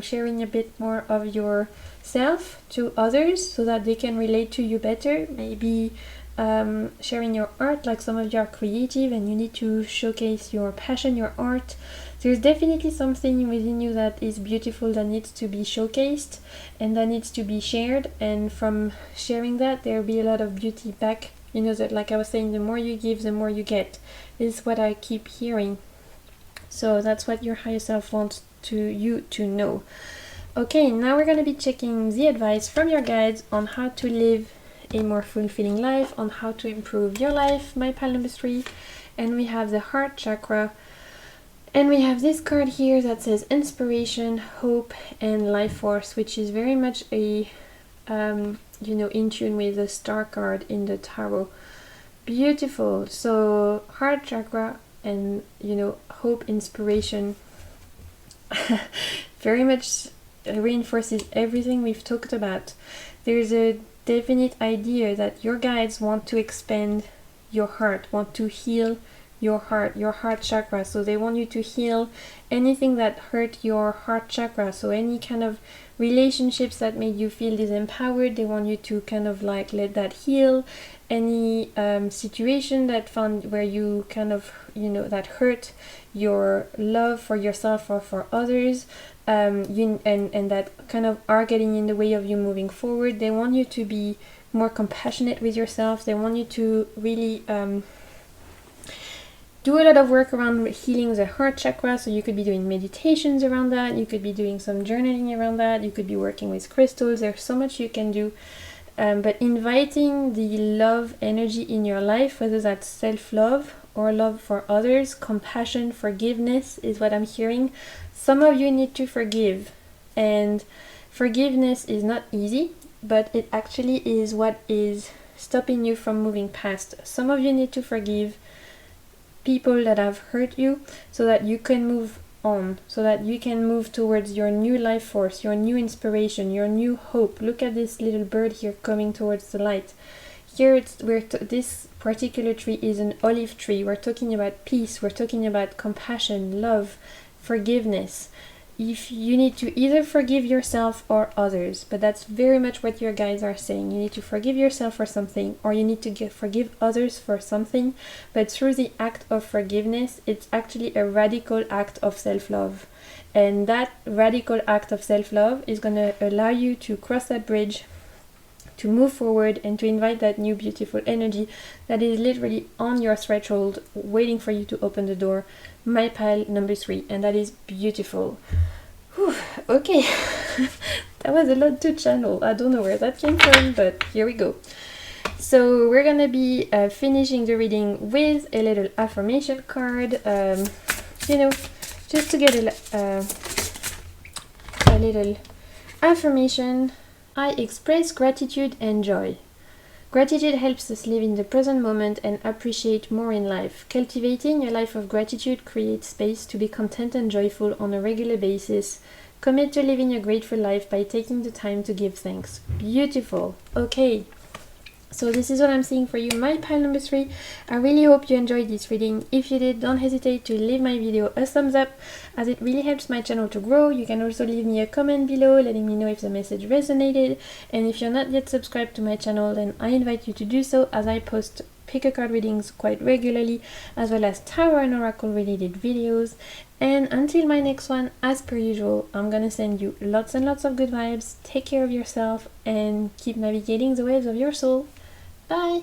S1: sharing a bit more of yourself to others so that they can relate to you better. Maybe sharing your art, like some of you are creative and you need to showcase your passion, your art. There's definitely something within you that is beautiful that needs to be showcased and that needs to be shared, and from sharing that there will be a lot of beauty back. You know, that like I was saying, the more you give, the more you get. This is what I keep hearing. So that's what your higher self wants you to know. Okay, now we're going to be checking the advice from your guides on how to live a more fulfilling life, on how to improve your life, my pile number 3. And we have the heart chakra. And we have this card here that says inspiration, hope, and life force, which is very much a, in tune with the star card in the tarot. Beautiful. So heart chakra and, hope, inspiration very much reinforces everything we've talked about. There's a definite idea that your guides want to expand your heart, want to heal your heart chakra. So they want you to heal anything that hurt your heart chakra. So any kind of relationships that made you feel disempowered, they want you to kind of like let that heal. Any situation that found where you kind of, that hurt your love for yourself or for others, and that kind of are getting in the way of you moving forward. They want you to be more compassionate with yourself. They want you to really do a lot of work around healing the heart chakra. So you could be doing meditations around that, you could be doing some journaling around that, you could be working with crystals. There's so much you can do, but inviting the love energy in your life, whether that's self-love or love for others, compassion, forgiveness is what I'm hearing. Some of you need to forgive, and forgiveness is not easy, but it actually is what is stopping you from moving past. Some of you need to forgive people that have hurt you so that you can move on, so that you can move towards your new life force, your new inspiration, your new hope. Look at this little bird here coming towards the light. Here this particular tree is an olive tree. We're talking about peace, we're talking about compassion, love, forgiveness. If you need to either forgive yourself or others, but that's very much what your guides are saying. You need to forgive yourself for something, or you need to forgive others for something, but through the act of forgiveness, it's actually a radical act of self-love. And that radical act of self-love is going to allow you to cross that bridge, to move forward, and to invite that new beautiful energy that is literally on your threshold, waiting for you to open the door. My pile number 3, and that is beautiful. Whew, okay, that was a lot to channel. I don't know where that came from, but here we go. So we're gonna be finishing the reading with a little affirmation card. Just to get a little affirmation. I express gratitude and joy. Gratitude helps us live in the present moment and appreciate more in life. Cultivating a life of gratitude creates space to be content and joyful on a regular basis. Commit to living a grateful life by taking the time to give thanks. Beautiful. Okay. So this is what I'm seeing for you, my pile number 3. I really hope you enjoyed this reading. If you did, don't hesitate to leave my video a thumbs up, as it really helps my channel to grow. You can also leave me a comment below letting me know if the message resonated. And if you're not yet subscribed to my channel, then I invite you to do so, as I post pick a card readings quite regularly, as well as tarot and oracle related videos. And until my next one, as per usual, I'm gonna send you lots and lots of good vibes. Take care of yourself and keep navigating the waves of your soul. Bye!